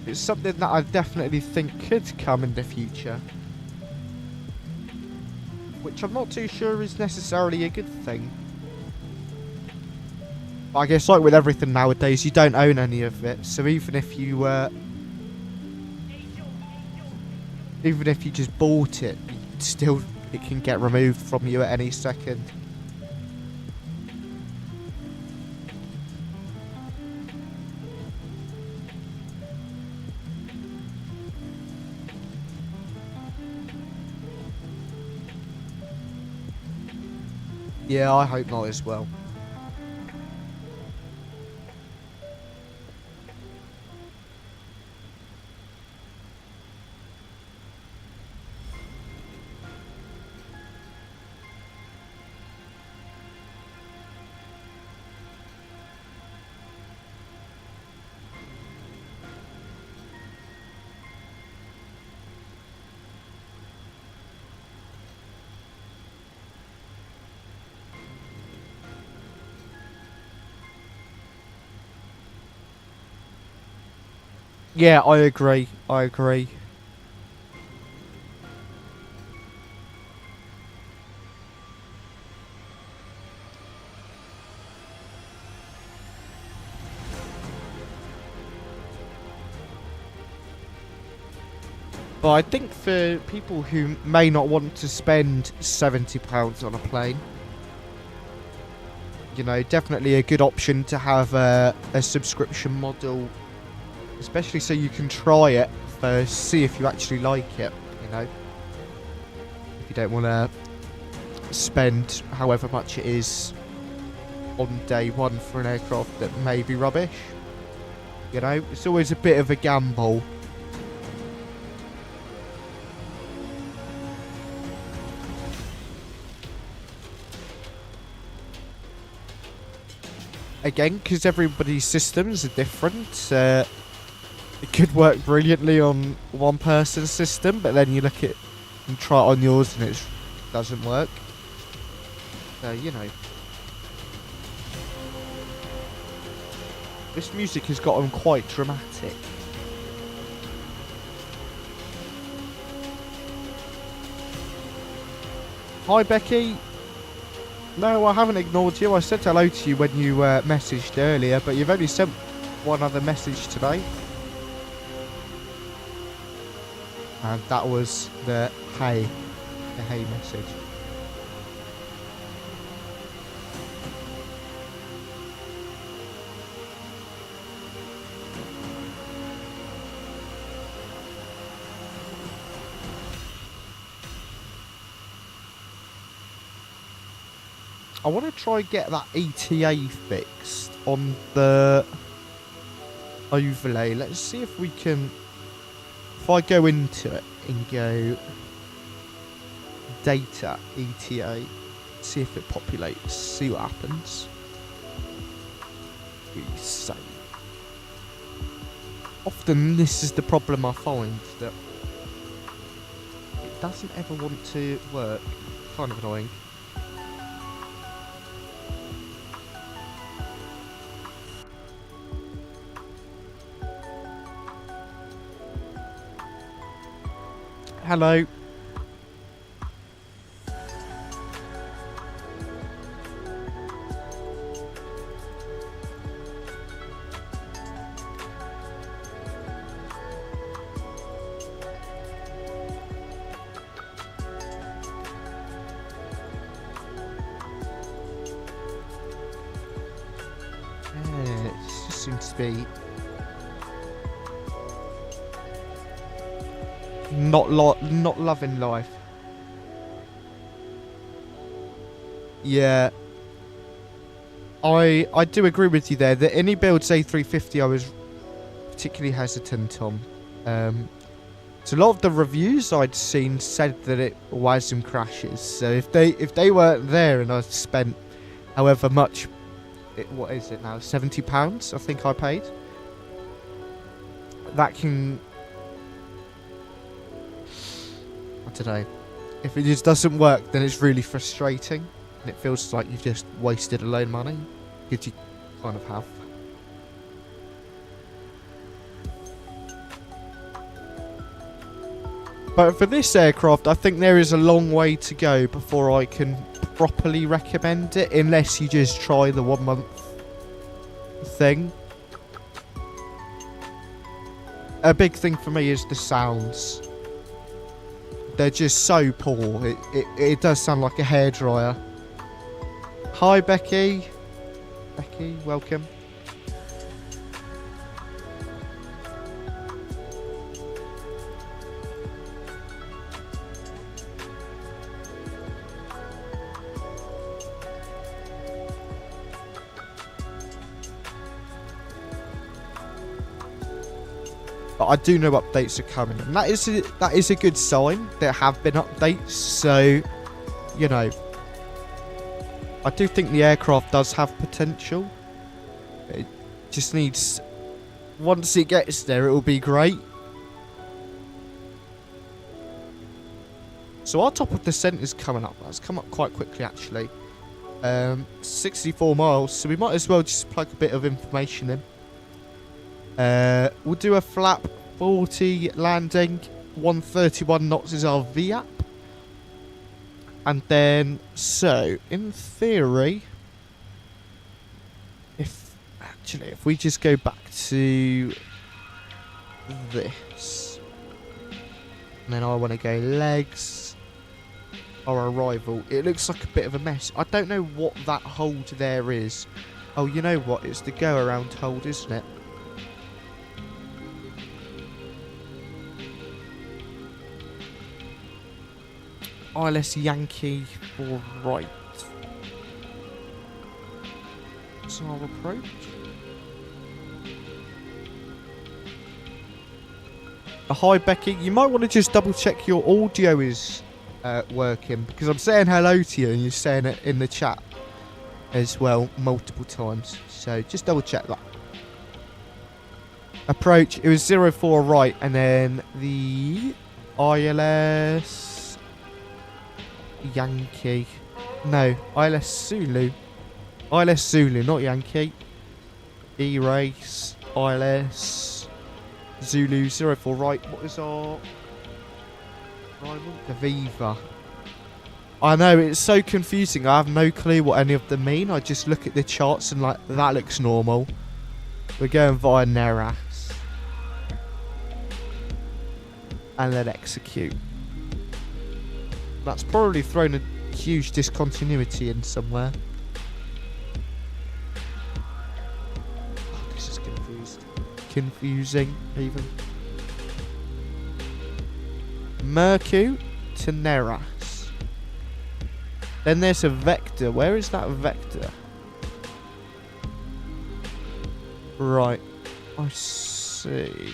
S1: It's something that I definitely think could come in the future, which I'm not too sure is necessarily a good thing. I guess like with everything nowadays, you don't own any of it, so even if you just bought it, it can get removed from you at any second. Yeah, I hope not as well. Yeah, I agree. I agree. But I think for people who may not want to spend £70 on a plane, you know, definitely a good option to have a subscription model, especially so you can try it first, see if you actually like it, you know. If you don't want to spend however much it is on day one for an aircraft that may be rubbish, you know, it's always a bit of a gamble. Again, because everybody's systems are different, it could work brilliantly on one person's system, but then you look at and try it on yours and it doesn't work. So, you know. This music has gotten quite dramatic. Hi, Becky. No, I haven't ignored you. I said hello to you when you messaged earlier, but you've only sent one other message today. And that was the hey message. I want to try and get that ETA fixed on the overlay. Let's see if we can... If I go into it and go... Data, ETA, see if it populates, see what happens. We save. Often this is the problem I find, that it doesn't ever want to work. Kind of annoying. Hello. It just seems to be not loving life. Yeah, I do agree with you there. The any builds A350 I was particularly hesitant on. So a lot of the reviews I'd seen said that it was some crashes. So if they weren't there and I spent however much, what is it now, £70 I think I paid, that can, I don't know, if it just doesn't work then it's really frustrating and it feels like you've just wasted a load of money, which you kind of have. But for this aircraft, I think there is a long way to go before I can properly recommend it, unless you just try the 1 month thing. A big thing for me is the sounds. They're just so poor. It does sound like a hairdryer. Hi, Becky. Becky, welcome. But I do know updates are coming, and that is a good sign. There have been updates, so you know, I do think the aircraft does have potential. It just needs, once it gets there, it will be great. So our top of descent is coming up. That's come up quite quickly, actually. 64 miles, so we might as well just plug a bit of information in. We'll do a flap 40 landing. 131 knots is our VAP. And then, so, in theory, if we just go back to this, and then I want to go legs, our arrival, it looks like a bit of a mess. I don't know what that hold there is. Oh, you know what? It's the go around hold, isn't it? ILS Yankee for right. That's our approach. Hi Becky, you might want to just double check your audio is working, because I'm saying hello to you and you're saying it in the chat as well multiple times. So just double check that. Approach, it was 04 right, and then the ILS Yankee. No, ILS Zulu. ILS Zulu, not Yankee. E-race, ILS Zulu 04 right. What is our rival? Aviva. I know, it's so confusing. I have no clue what any of them mean. I just look at the charts and like, that looks normal. We're going via Neras. And then execute. That's probably thrown a huge discontinuity in somewhere. Oh, this is confusing even. Mercu to Neras. Then there's a vector. Where is that vector? Right. I see.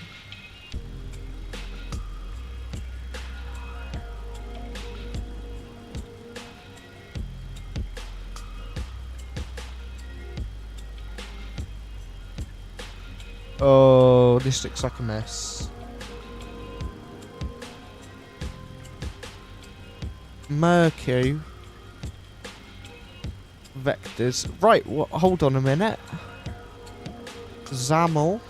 S1: Oh, this looks like a mess. Mercu. Vectors. Right, hold on a minute. Zamel.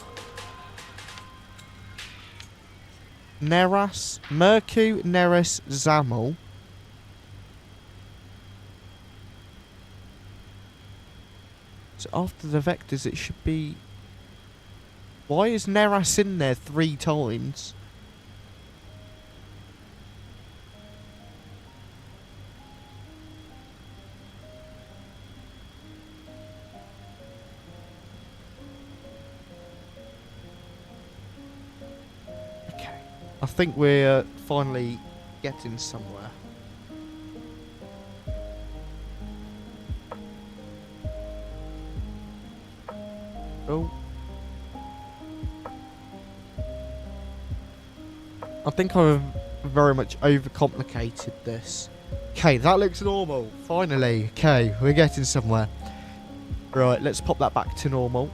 S1: Neras. Mercu, Neras, Zamel. So after the vectors it should be... Why is Neras in there 3 times? Okay. I think we're finally getting somewhere. Oh. I think I've very much overcomplicated this. Okay, that looks normal. Finally. Okay, we're getting somewhere. Right, let's pop that back to normal.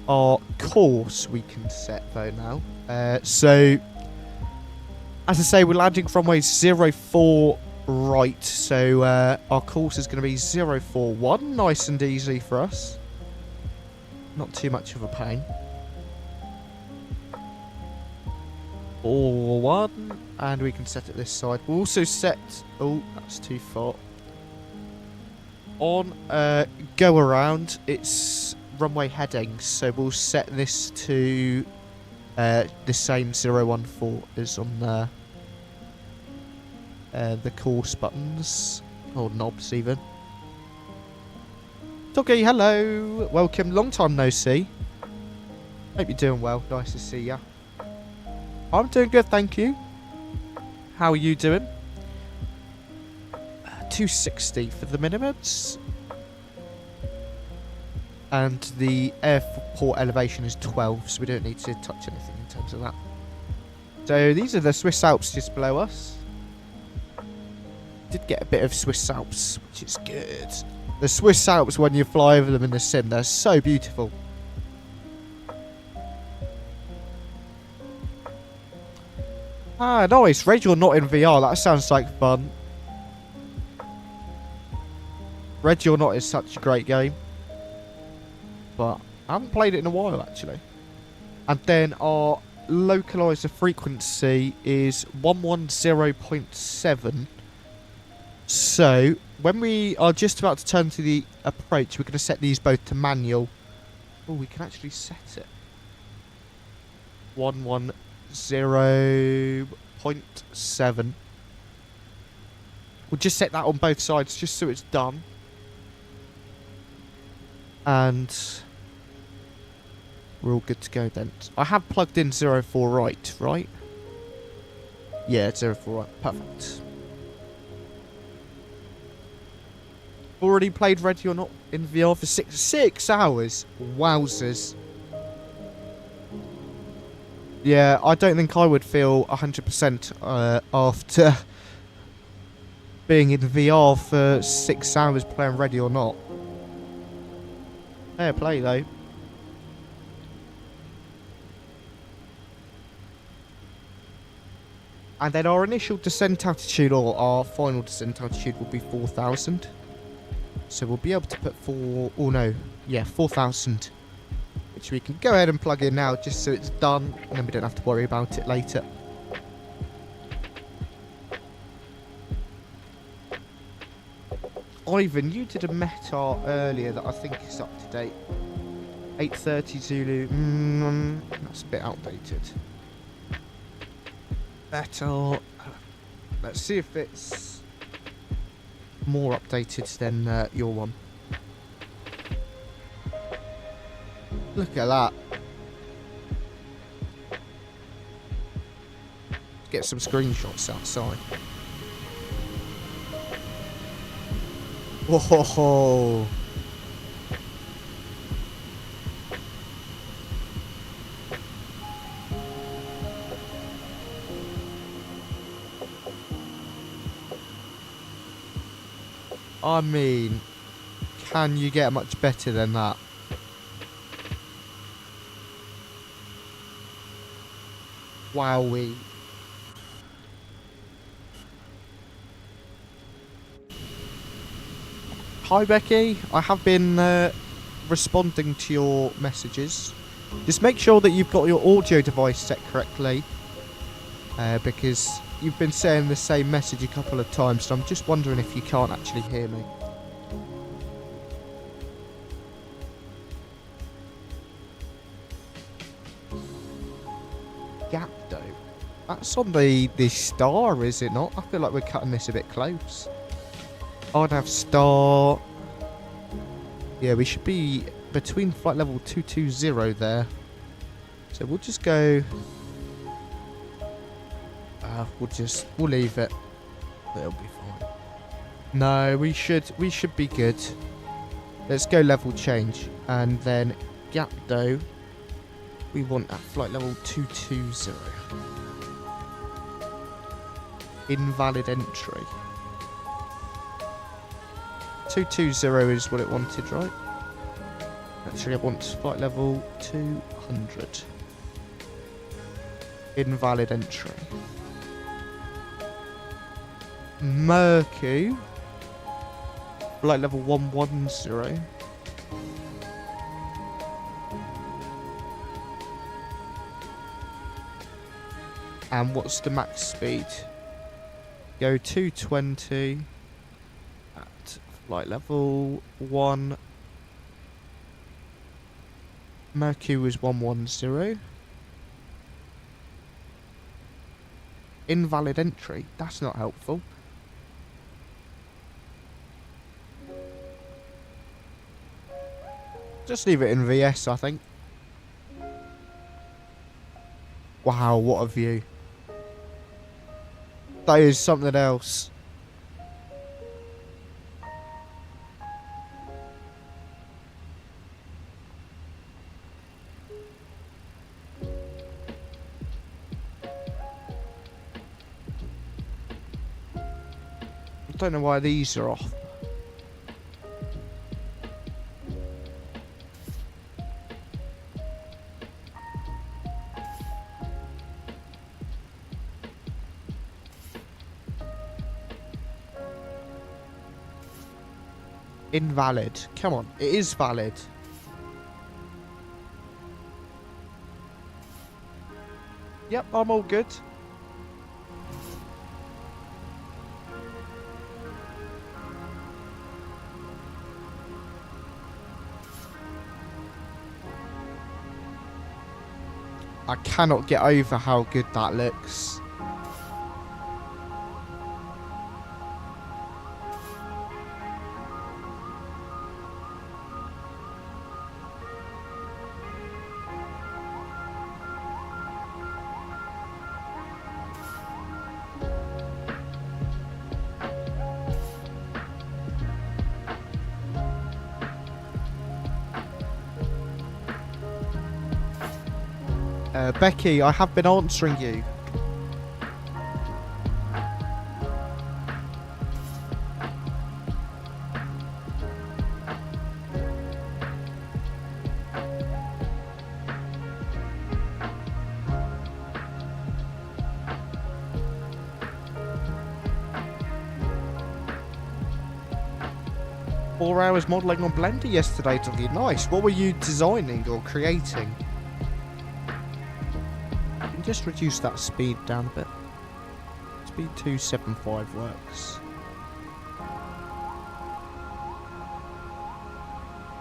S1: Our course we can set though now. So, as I say, we're landing from way 04 right. So our course is going to be 041. Nice and easy for us. Not too much of a pain. 41, and we can set it this side. We'll also set... Oh, that's too far. On go around, it's runway headings, so we'll set this to the same 014 as on the course buttons, or knobs even. Doggy, hello! Welcome, long time no see. Hope you're doing well, nice to see ya. I'm doing good, thank you. How are you doing? 260 for the minimums. And the airport elevation is 12, so we don't need to touch anything in terms of that. So these are the Swiss Alps just below us. Did get a bit of Swiss Alps, which is good. The Swiss Alps, when you fly over them in the sim, they're so beautiful. Ah, nice. Ready or Not in VR. That sounds like fun. Ready or Not is such a great game. but I haven't played it in a while actually. And then our localizer frequency is 110.7. So when we are just about to turn to the approach, we're going to set these both to manual. Oh, we can actually set it. 110.7. We'll just set that on both sides just so it's done. And we're all good to go then. I have plugged in 04 right? Yeah, 04 right. Perfect. Already played Ready or Not in VR for 6 hours. Wowzers. Yeah, I don't think I would feel 100% after being in VR for 6 hours playing Ready or Not. Fair play though. And then our initial descent altitude, or our final descent altitude, will be 4,000. So we'll be able to put 4,000. Which we can go ahead and plug in now just so it's done. And then we don't have to worry about it later. Ivan, you did a meta earlier that I think is up to date. 8:30 Zulu. That's a bit outdated. Better. Let's see if it's more updated than your one. Look at that. Get some screenshots outside. Whoa. I mean, can you get much better than that? Wowee. Hi Becky, I have been responding to your messages. Just make sure that you've got your audio device set correctly, because you've been saying the same message a couple of times, so I'm just wondering if you can't actually hear me. Gap though. That's on the star, is it not? I feel like we're cutting this a bit close. I'd have star. Yeah, we should be between flight level 220 there. So we'll just go. We'll leave it. It'll be fine. No, we should be good. Let's go level change, and then gap though. We want at flight level 220. Invalid entry. 220 is what it wanted, right? Actually, I want flight level 200. Invalid entry. 𝗏𝗂𝗯𝗀. Flight level 110. And what's the max speed? Go 220 at flight level 1. 𝗏𝗂𝗯𝗀 was 110. Invalid entry. That's not helpful. Just leave it in VS, I think. Wow, what a view. That is something else. I don't know why these are off. Invalid. Come on, it is valid. Yep, I'm all good. I cannot get over how good that looks. Becky, I have been answering you. Four hours modelling on Blender yesterday, Doggy. Nice. What were you designing or creating? Just reduce that speed down a bit. Speed 275 works.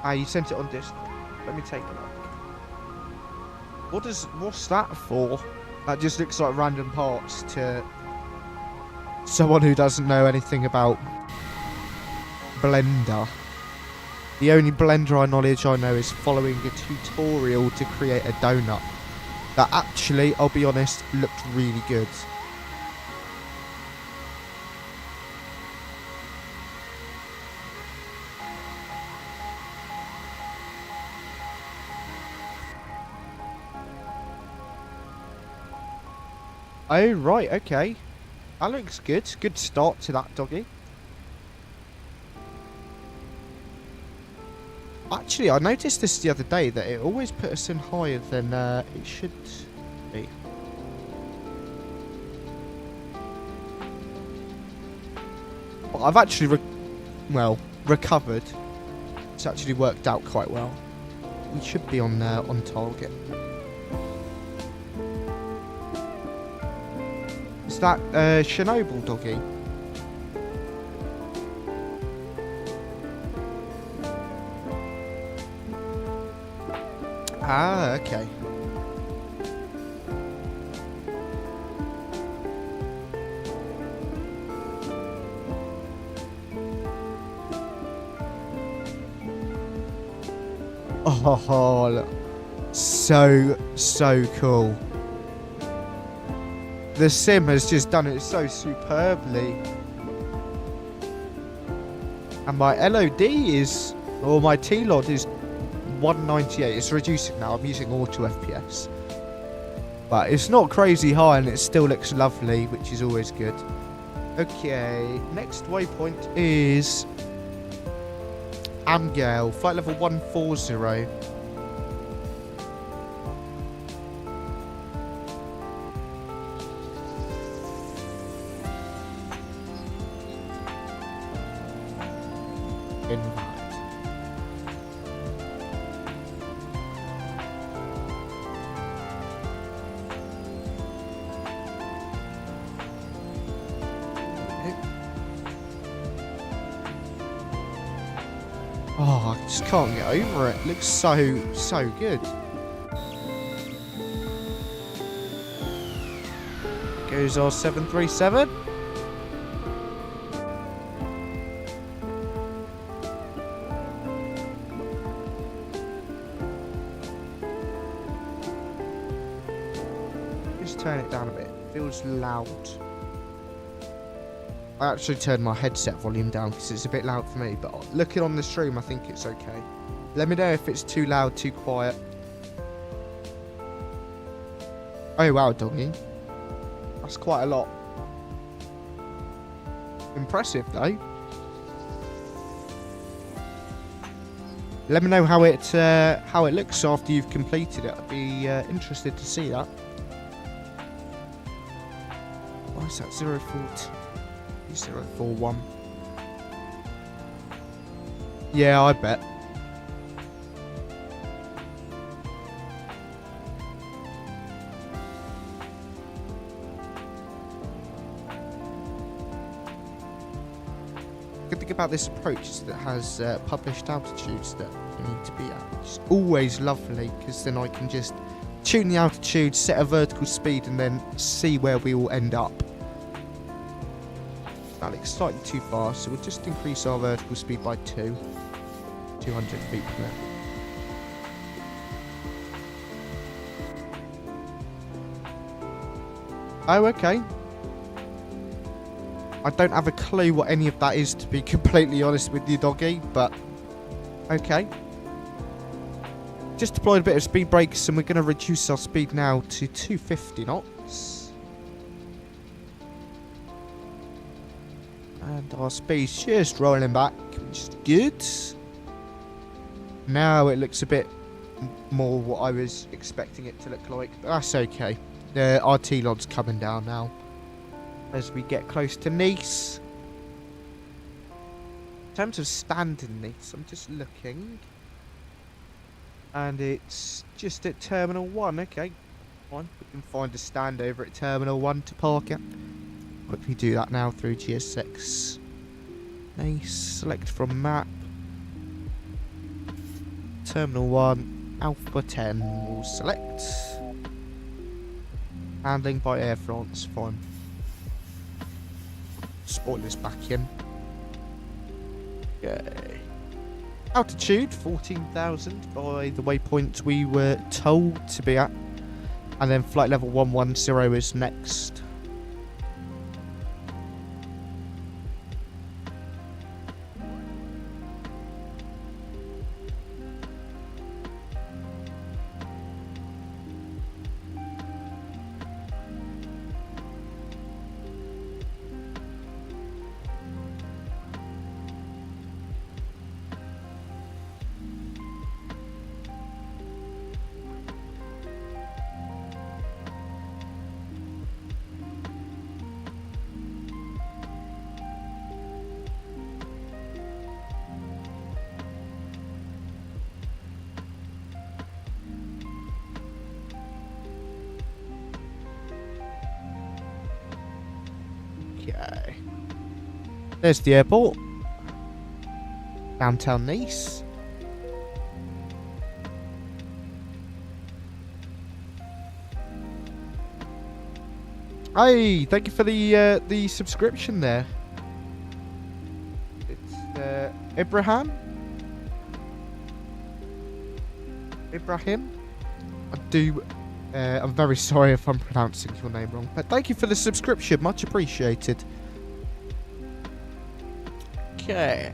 S1: Ah, you sent it on Discord. Let me take a look. What's that for? That just looks like random parts to someone who doesn't know anything about Blender. The only Blender knowledge I know is following a tutorial to create a donut. That actually, I'll be honest, looked really good. Oh, right, okay. That looks good. Good start to that, Doggy. Actually, I noticed this the other day, that it always put us in higher than it should be. But I've actually, recovered. It's actually worked out quite well. We should be on target. Is that 𝗗𝗏𝗄𝗏, Doggy? Ah, okay. Oh, look. So cool. The sim has just done it so superbly. And my LOD is, or my T-LOD is 198. It's reducing now. I'm using auto FPS. But it's not crazy high and it still looks lovely, which is always good. Okay, next waypoint is Amgale, flight level 140. Invalid. Oh, I just can't get over it. It looks so good. Goes our 737. Just turn it down a bit. It feels loud. I actually turned my headset volume down because it's a bit loud for me, but looking on the stream, I think it's okay. Let me know if it's too loud, too quiet. Oh wow, Doggy. That's quite a lot. Impressive though. Let me know how it looks after you've completed it. I'd be interested to see that. Why is that 041? Yeah, I bet. thing about this approach is that it has published altitudes that you need to be at. It's always lovely because then I can just tune the altitude, set a vertical speed, and then see where we will end up. Alex, slightly too fast, so we'll just increase our vertical speed by 200 feet per minute. Oh, okay. I don't have a clue what any of that is, to be completely honest with you, doggy, but okay. Just deployed a bit of speed brakes, and we're going to reduce our speed now to 250 knots. And our speed's just rolling back, which is good. Now it looks a bit more what I was expecting it to look like, but that's okay. Our T-Lod's coming down now as we get close to Nice. In terms of standing Nice, I'm just looking. And it's just at Terminal 1, okay. Fine, we can find a stand over at Terminal 1 to park at. Quickly do that now through GS6. Nice, select from map. Terminal 1, Alpha 10, we'll select. Handling by Air France, fine. Spoilers back in. Okay. Altitude 14,000 by the waypoint we were told to be at. And then flight level 110 is next. Okay. There's the airport. Downtown Nice. Hey, thank you for the subscription there. It's Ibrahim. I'm very sorry if I'm pronouncing your name wrong, but thank you for the subscription, much appreciated. Okay.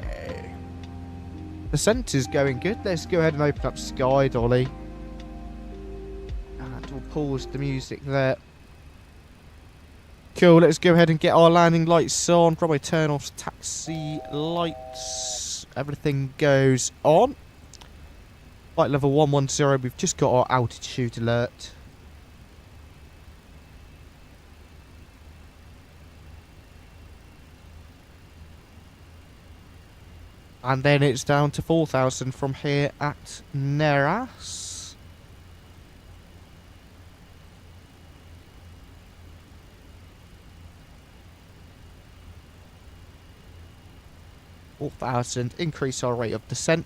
S1: The centre's going good. Let's go ahead and open up Sky Dolly. And we'll pause the music there. Cool, let's go ahead and get our landing lights on. Probably turn off taxi lights. Everything goes on. Flight level 110, we've just got our altitude alert. And then it's down to 4,000 from here at Neras. Increase our rate of descent.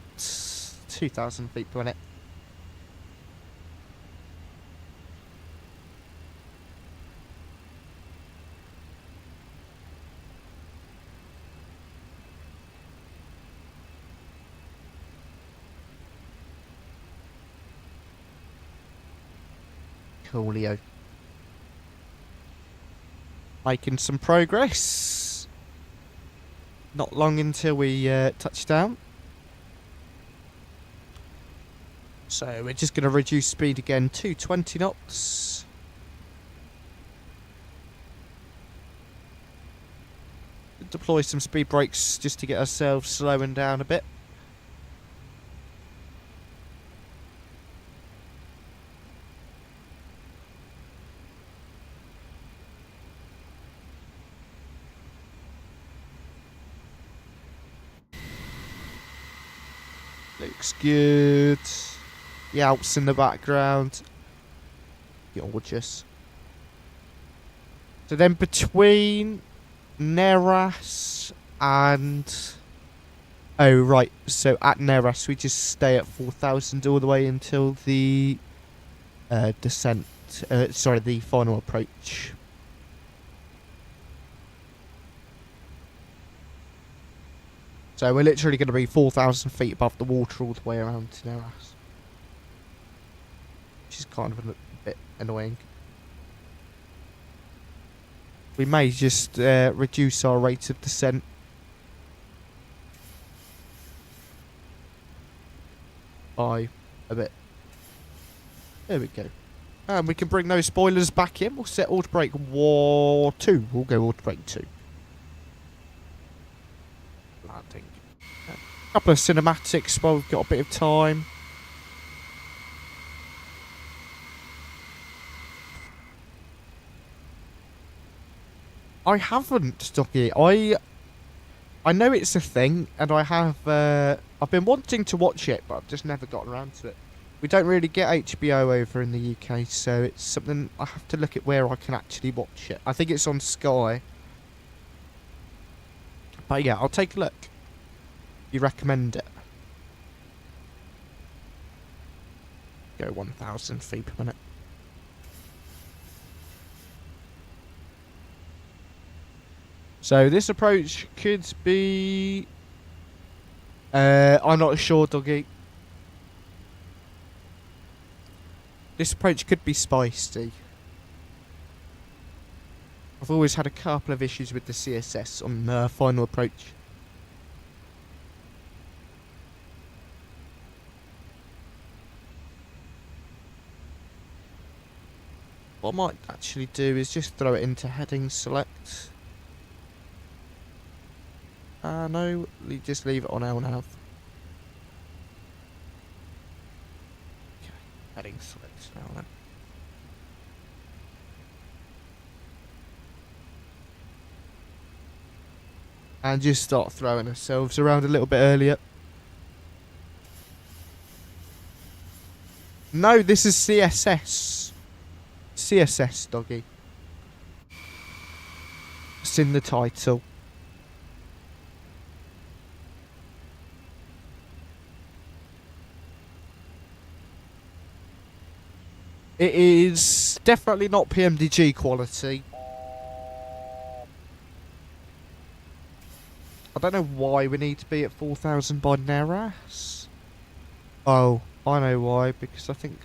S1: 2,000 feet per minute. Coolio. Making some progress. Not long until we touch down. So we're just going to reduce speed again to 20 knots. Deploy some speed brakes just to get ourselves slowing down a bit. Looks good. The Alps in the background. Gorgeous. So then between Neras and Oh, right. So at Neras, we just stay at 4,000 all the way until the descent. Sorry, the final approach. So we're literally going to be 4,000 feet above the water all the way around to Neras. Which is kind of a bit annoying. We may just reduce our rate of descent. By a bit. There we go. And we can bring those spoilers back in. We'll set auto brake 2. We'll go auto brake 2. Landing. A couple of cinematics while we've got a bit of time. I haven't, 𝗏𝗏𝗏𝗏. I know it's a thing, and I have. I've been wanting to watch it, but I've just never gotten around to it. We don't really get HBO over in the UK, so it's something I have to look at where I can actually watch it. I think it's on Sky. But yeah, I'll take a look. You recommend it? Go 1,000 feet per minute. So this approach could be... I'm not sure, 𝗏𝗏𝗏𝗏. This approach could be spicy. I've always had a couple of issues with the CSS on final approach. What I might actually do is just throw it into heading select. No, just leave it on L nav. Okay, heading select now then. And just start throwing ourselves around a little bit earlier. No, this is CSS. CSS, 𝗏𝗏𝗏𝗏. It's in the title. It is definitely not PMDG quality. I don't know why we need to be at 4,000 by Neras. Oh, I know why. Because I think...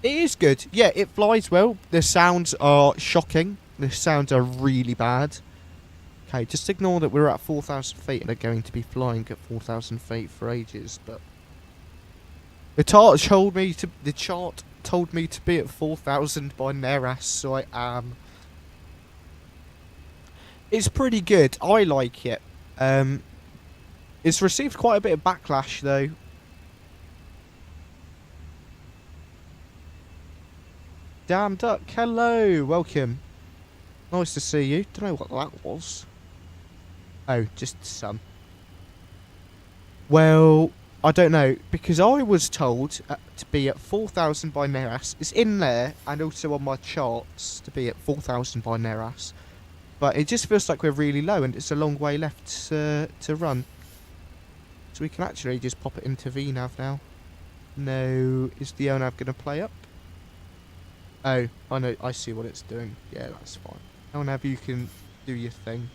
S1: it is good. Yeah, it flies well. The sounds are shocking. The sounds are really bad. Okay, just ignore that we're at 4,000 feet and are going to be flying at 4,000 feet for ages, but... The chart told me to be at 4,000 by Neras, so I am. It's pretty good. I like it. It's received quite a bit of backlash, though. Damn Duck, hello, welcome. Nice to see you. Don't know what that was. Oh, just some. Well, I don't know, because I was told to be at 4,000 by Neras. It's in there, and also on my charts to be at 4,000 by Neras. But it just feels like we're really low, and it's a long way left to run. So we can actually just pop it into VNav now. No, is the ONAV going to play up? Oh, I know, I see what it's doing. Yeah, that's fine. ONAV, you can do your thing.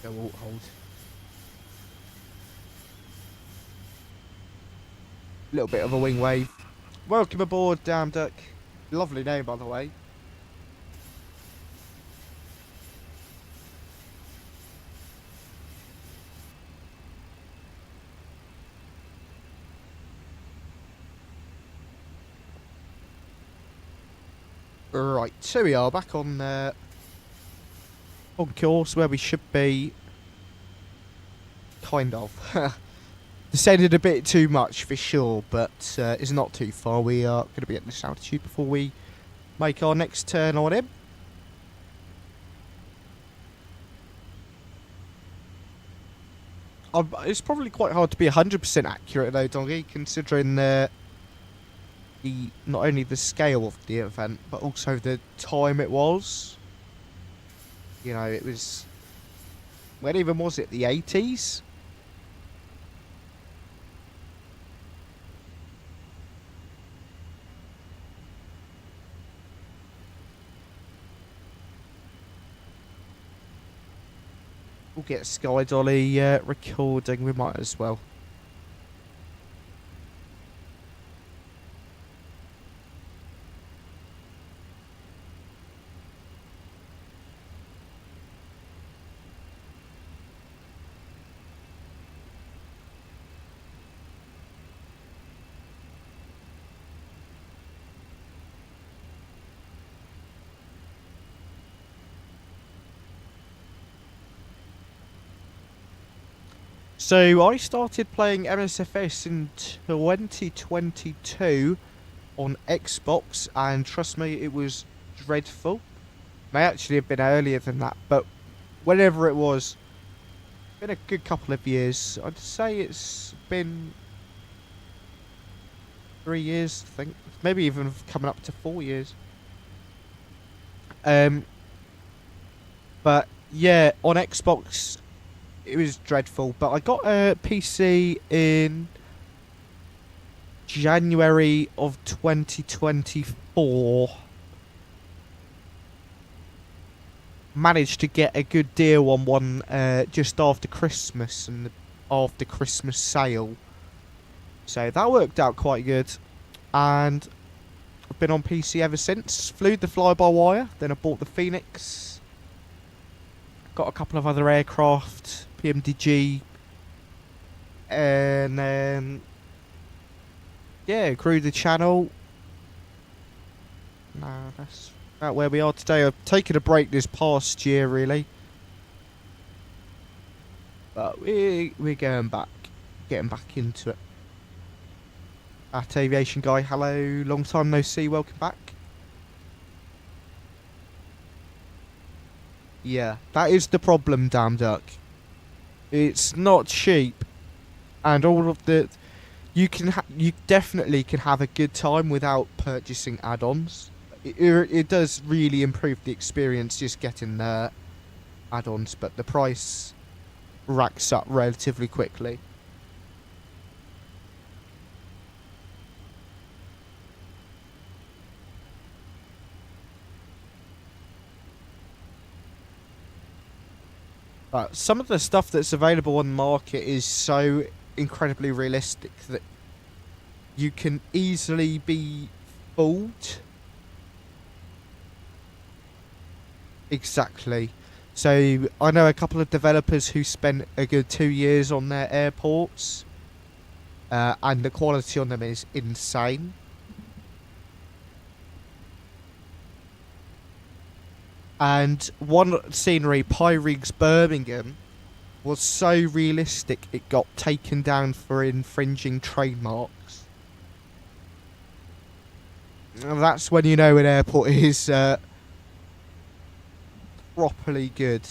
S1: Go alt hold. Little bit of a wing wave. Welcome aboard, Damn Duck. Lovely name, by the way. Right, so we are back on course where we should be. Kind of. Descended a bit too much for sure, but it's not too far. We are going to be at this altitude before we make our next turn on him. It's probably quite hard to be 100% accurate though, 𝗏𝗏𝗏𝗏𝗏, considering not only the scale of the event, but also the time it was. You know, it was, when even was it, the 80s? We'll get 𝗏𝗏𝗃𝗀𝗀 recording, we might as well. So I started playing MSFS in 2022 on Xbox, and trust me, it was dreadful. May actually have been earlier than that, but whenever it was, been a good couple of years. I'd say it's been 3 years, I think, maybe even coming up to 4 years. But yeah, on Xbox it was dreadful, but I got a PC in January of 2024. Managed to get a good deal on one just after Christmas and after Christmas sale. So that worked out quite good. And I've been on PC ever since. Flew the fly-by-wire, then I bought the Phoenix. Got a couple of other aircraft, PMDG, and then yeah, grew the channel. Nah, that's about where we are today. I've taken a break this past year, really, but we're getting back into it. At Aviation Guy, hello, long time no see, welcome back. Yeah, that is the problem, damn duck. It's not cheap, and all of the you definitely can have a good time without purchasing add-ons. It does really improve the experience just getting the add-ons, but the price racks up relatively quickly. But some of the stuff that's available on the market is so incredibly realistic that you can easily be fooled. Exactly. So I know a couple of developers who spent a good 2 years on their airports, and the quality on them is insane. And one scenery, 𝗏𝗃𝗵𝗀𝗀𝗀, was so realistic it got taken down for infringing trademarks. And that's when you know an airport is properly good.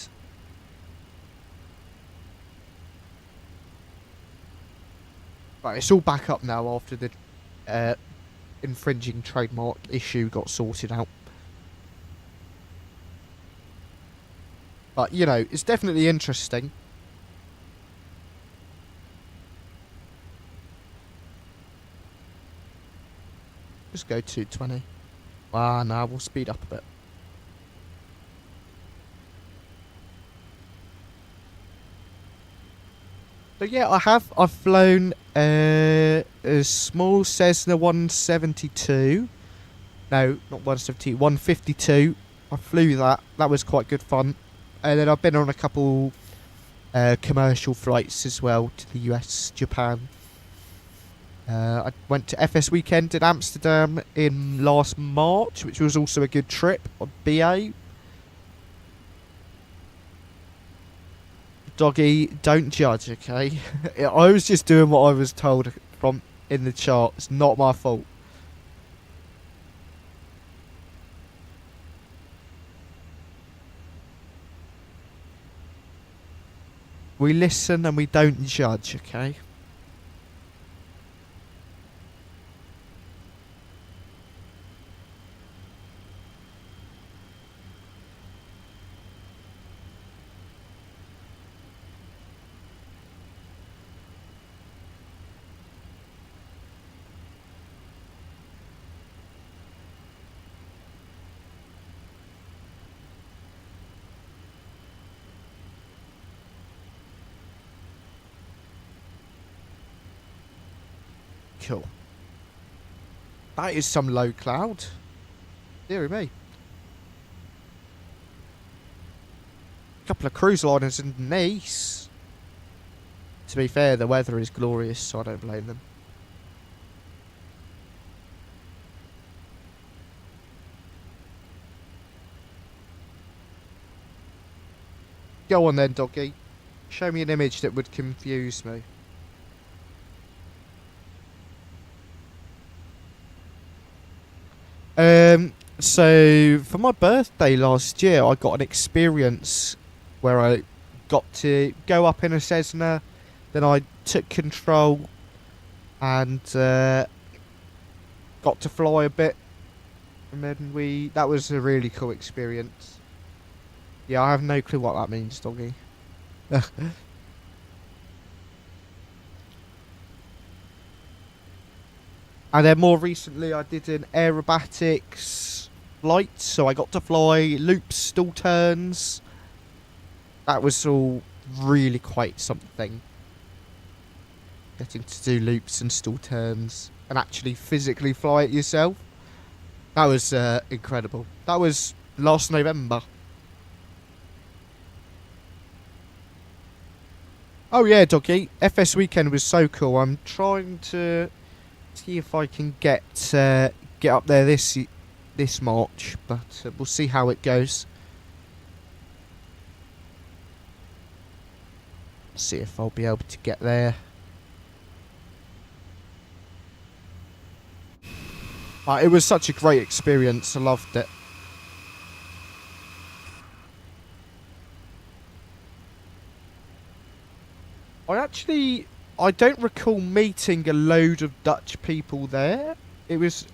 S1: But it's all back up now after the infringing trademark issue got sorted out. But, you know, it's definitely interesting. Just go 220. Ah, no, we'll speed up a bit. So yeah, I've flown a small Cessna 172. No, not 172, 152. I flew that. That was quite good fun. And then I've been on a couple commercial flights as well to the US, Japan. I went to FS Weekend in Amsterdam in last March, which was also a good trip on BA. Doggy, don't judge, okay? I was just doing what I was told from in the chart. It's not my fault. We listen and we don't judge, okay? cool. That is some low cloud. Dear me. Couple of cruise liners in Nice. To be fair, the weather is glorious, so I don't blame them. Go on then, doggy. Show me an image that would confuse me. So for my birthday last year, I got an experience where I got to go up in a Cessna, then I took control and got to fly a bit, and then that was a really cool experience. Yeah, I have no clue what that means, doggy. And then more recently I did an aerobatics flight, so I got to fly loops, stall turns. That was all really quite something. Getting to do loops and stall turns and actually physically fly it yourself. That was incredible. That was last November. Oh yeah, doggy. FS weekend was so cool. I'm trying to see if I can get up there this March, but we'll see how it goes. See if I'll be able to get there. It was such a great experience. I loved it. I don't recall meeting a load of Dutch people there. It was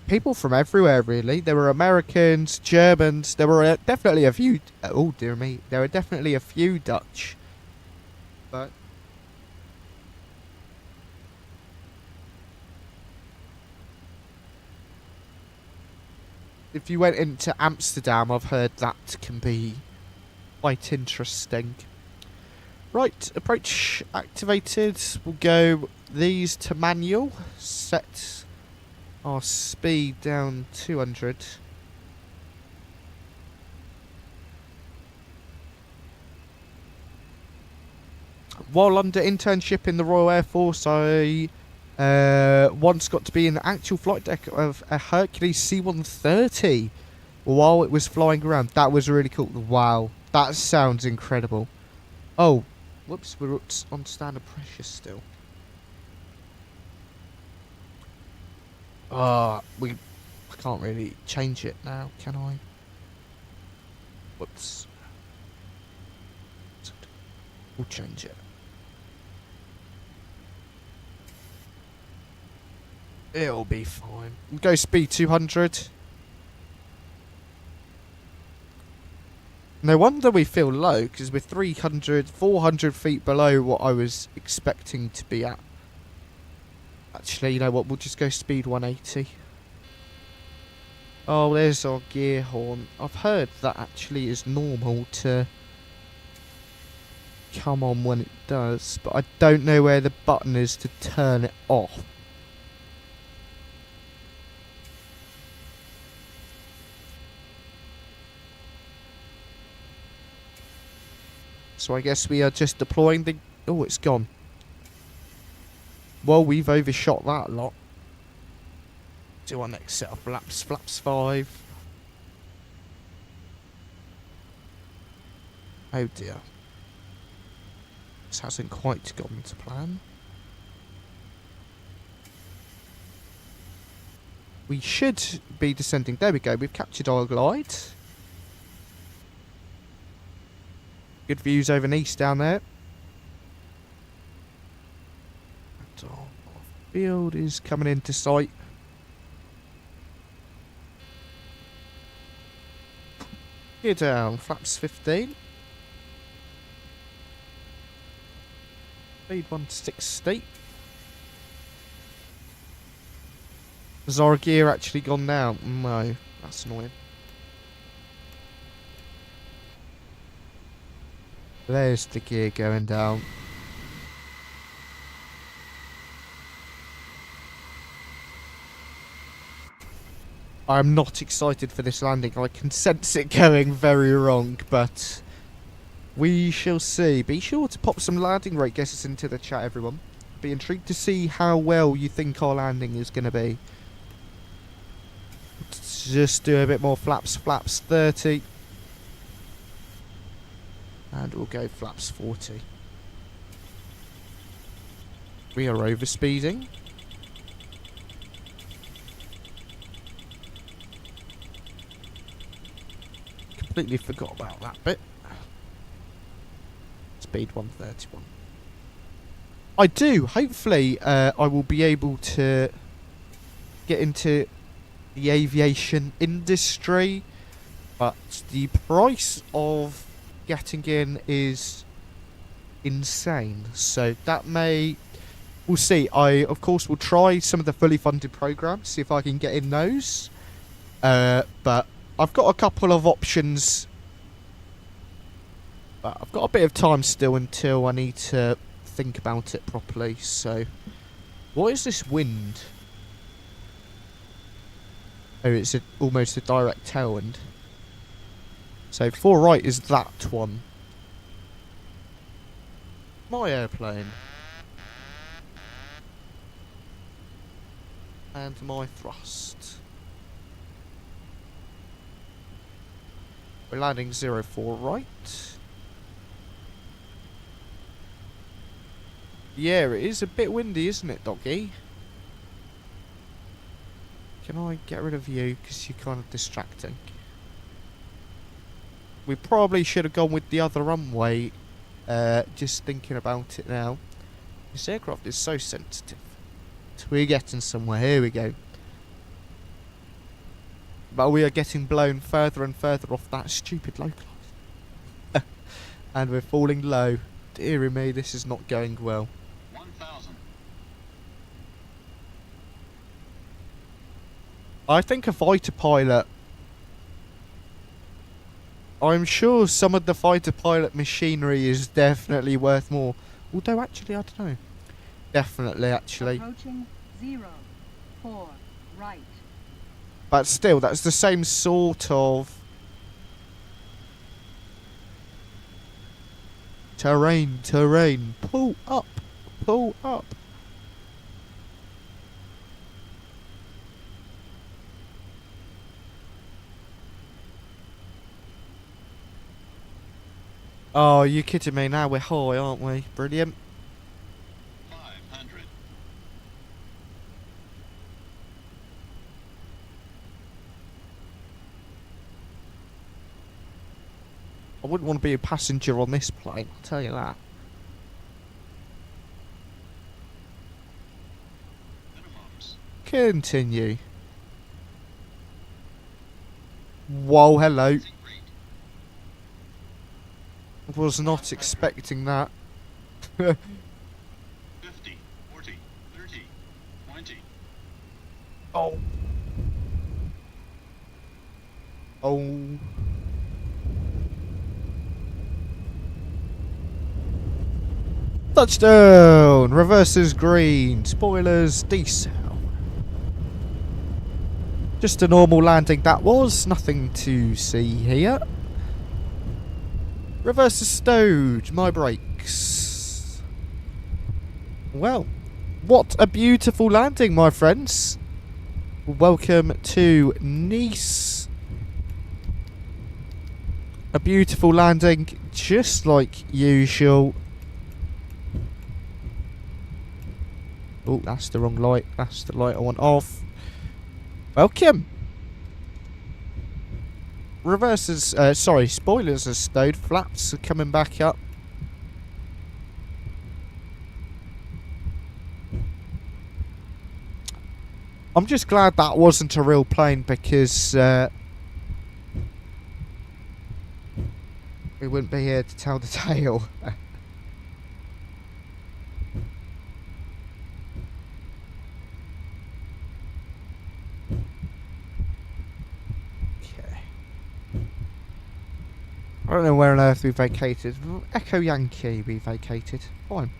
S1: people from everywhere, really. There were Americans, Germans. There were definitely a few. Oh dear me, there were definitely a few Dutch. But if you went into Amsterdam, I've heard that can be quite interesting. Right, approach activated. We'll go these to manual. Set our speed down 200. While under internship in the Royal Air Force, I once got to be in the actual flight deck of a Hercules C-130 while it was flying around. That was really cool. Wow, that sounds incredible. Oh. Whoops, we're on standard pressure still. I can't really change it now, can I? Whoops. We'll change it. It'll be fine. We'll go speed 200. No wonder we feel low, because we're 400 feet below what I was expecting to be at. Actually, you know what, we'll just go speed 180. Oh, there's our gear horn. I've heard that actually is normal to come on when it does, but I don't know where the button is to turn it off. So I guess we are just deploying the... Oh, it's gone. Well, we've overshot that a lot. Do our next set of flaps. Flaps 5. Oh dear. This hasn't quite gone to plan. We should be descending. There we go. We've captured our glide. Good views over Nice down there. And our field is coming into sight. Gear down, flaps 15. Speed 160. Has our gear actually gone down? No, that's annoying. There's the gear going down. I'm not excited for this landing. I can sense it going very wrong, but we shall see. Be sure to pop some landing rate guesses into the chat, everyone. Be intrigued to see how well you think our landing is going to be. Let's just do a bit more flaps. Flaps 30. And we'll go flaps 40. We are overspeeding. Completely forgot about that bit. Speed 131. I do. Hopefully, I will be able to get into the aviation industry, but the price of getting in is insane. So that may... We'll see. I, of course, will try some of the fully funded programs, see if I can get in those. But I've got a couple of options. But I've got a bit of time still until I need to think about it properly. So, what is this wind? Oh, it's almost a direct tailwind. So, 4 right is that one. My airplane. And my thrust. We're landing 04 right. Yeah, it is a bit windy, isn't it, doggy? Can I get rid of you, because you're kind of distracting? We probably should have gone with the other runway, just thinking about it now. This aircraft is so sensitive. We're getting somewhere, here we go. But we are getting blown further and further off that stupid localizer. And we're falling low. Dear me, this is not going well.
S4: 1,000.
S1: I think a fighter pilot... I'm sure some of the fighter pilot machinery is definitely worth more. Although, actually, I don't know. Definitely, actually.
S2: Approaching 04 right.
S1: But still, that's the same sort of... terrain. Pull up. Pull up. Oh, you kidding me? Now we're high, aren't we? Brilliant.
S4: 500.
S1: I wouldn't want to be a passenger on this plane, I'll tell you that.
S4: Minimums.
S1: Continue. Whoa, hello.
S4: Rate.
S1: Was not expecting that.
S4: 50, 40, 30, 20.
S1: Oh. Oh. Touchdown! Reverses green. Spoilers decel. Just a normal landing that was. Nothing to see here. Reverses stowed. My brakes. Well, what a beautiful landing, my friends. Welcome to Nice. A beautiful landing, just like usual. Oh, that's the wrong light. That's the light I want off. Welcome. Reverses, sorry, spoilers are stowed. Flaps are coming back up. I'm just glad that wasn't a real plane because we wouldn't be here to tell the tale. I don't know where on earth we vacated. Echo Yankee we vacated. Fine.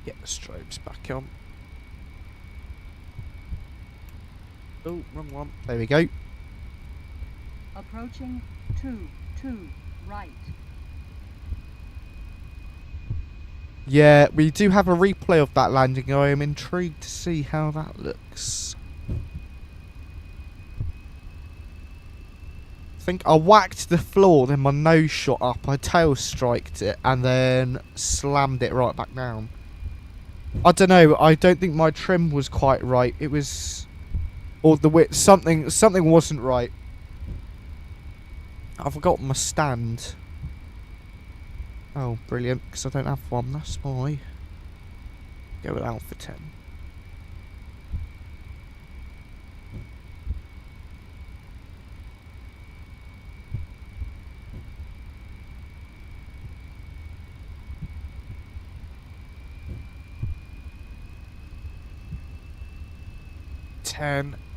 S1: Get the strobes back on. Oh, wrong one. There we go.
S2: Approaching 2 right.
S1: Yeah, we do have a replay of that landing. I am intrigued to see how that looks. I think I whacked the floor, then my nose shot up, I tail striked it, and then slammed it right back down. I don't know, I don't think my trim was quite right. It was... or the width, something wasn't right. I forgot my stand. Oh, brilliant, because I don't have one, that's why. Go with Alpha 10.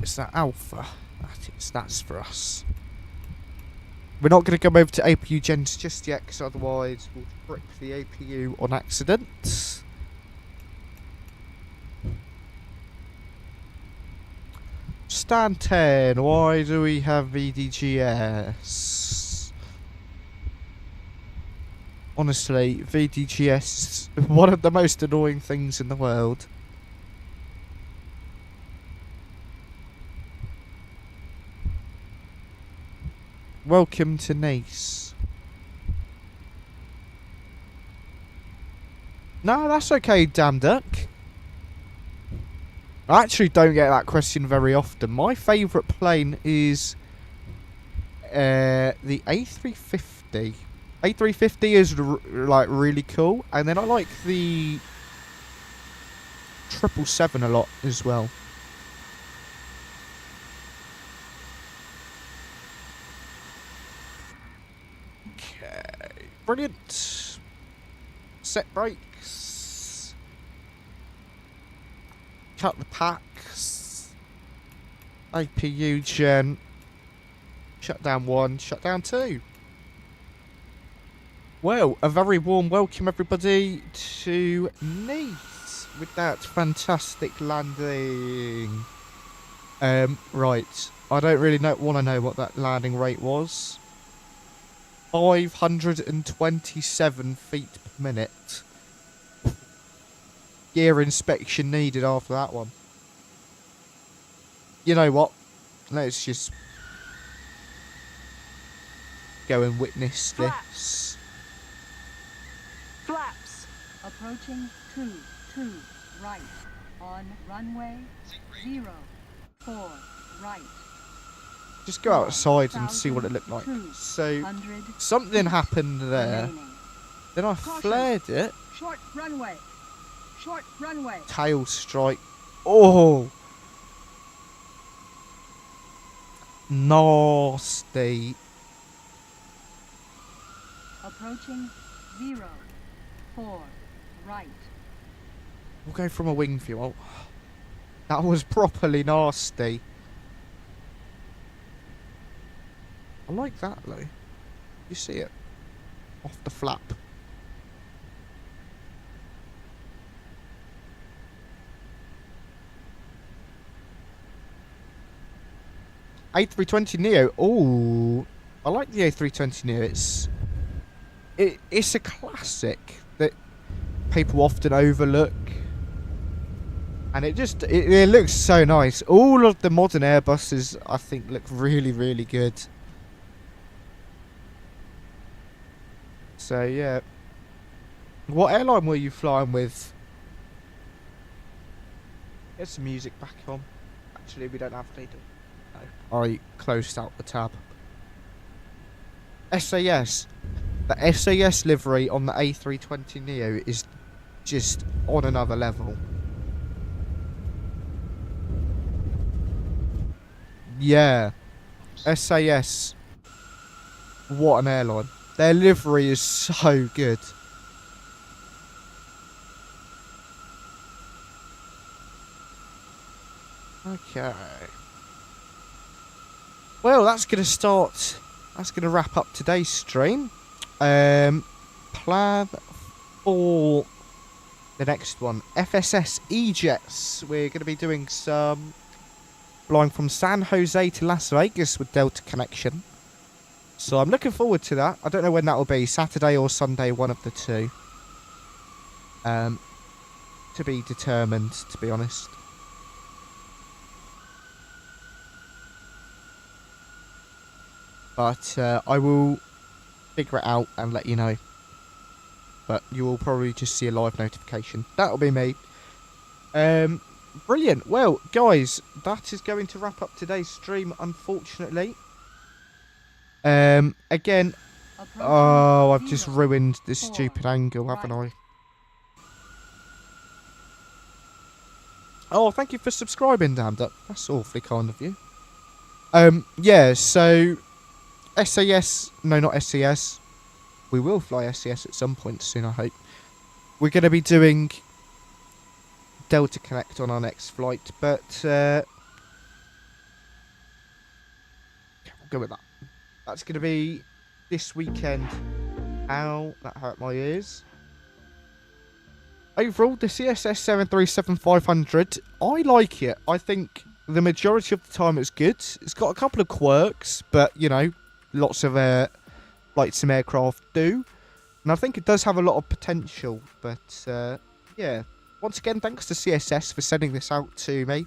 S1: Is that Alpha? That's for us. We're not going to go over to APU gens just yet, because otherwise we'll brick the APU on accident. Stand 10, why do we have VDGS? Honestly, VDGS is one of the most annoying things in the world. Welcome to Nice. No, that's okay, damn duck. I actually don't get that question very often. My favourite plane is the A350. A350 is like really cool, and then I like the 777 a lot as well. Brilliant. Set brakes. Cut the packs. APU gen. Shut down 1, shut down 2. Well, a very warm welcome everybody to Nice with that fantastic landing. Right. I don't really want to know what that landing rate was. 527 feet per minute. Gear inspection needed after that one. You know what? Let's just go and witness this.
S2: Flaps. Approaching 2 right. On runway 04 right.
S1: Just go outside and see what it looked like. So, something happened there. Then I flared it.
S2: Short runway. Short runway.
S1: Tail strike. Oh! Nasty.
S2: Approaching 04 right.
S1: We'll go from a wing view. Oh, that was properly nasty. I like that though. You see it? Off the flap. A320neo. Oh, I like the A320neo. It's a classic that people often overlook. And it looks so nice. All of the modern Airbuses, I think, look really, really good. So, yeah. What airline were you flying with? Get some music back on. Actually, we don't have to. No. I closed out the tab. SAS. The SAS livery on the A320neo is just on another level. Yeah. SAS. What an airline. Their livery is so good. Okay. Well, that's going to wrap up today's stream. Plan for the next one. FSS E-Jets. We're going to be doing some flying from San Jose to Las Vegas with Delta Connection. So I'm looking forward to that. I don't know when that will be, Saturday or Sunday, one of the two. To be determined, to be honest. But I will figure it out and let you know. But you will probably just see a live notification. That'll be me. Brilliant. Well, guys, that is going to wrap up today's stream, unfortunately. Again, oh, I've just ruined this stupid angle, haven't I? Oh, thank you for subscribing, damned up. That's awfully kind of you. Yeah, so SAS, no, not SES. We will fly SES at some point soon, I hope. We're going to be doing Delta Connect on our next flight, but we'll go with that. That's going to be this weekend. Ow, that hurt my ears. Overall, the CSS 737-500, I like it. I think the majority of the time it's good. It's got a couple of quirks, but, you know, lots of like some aircraft do. And I think it does have a lot of potential. But, yeah. Once again, thanks to CSS for sending this out to me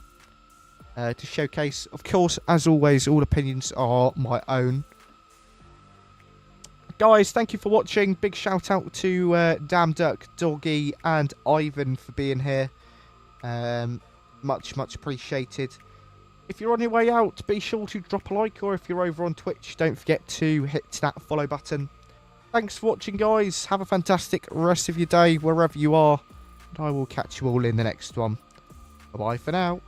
S1: to showcase. Of course, as always, all opinions are my own. Guys, thank you for watching. Big shout out to Damn Duck, Doggy, and Ivan for being here. Much appreciated. If you're on your way out, be sure to drop a like, or if you're over on Twitch, don't forget to hit that follow button. Thanks for watching, guys. Have a fantastic rest of your day, wherever you are. And I will catch you all in the next one. Bye-bye for now.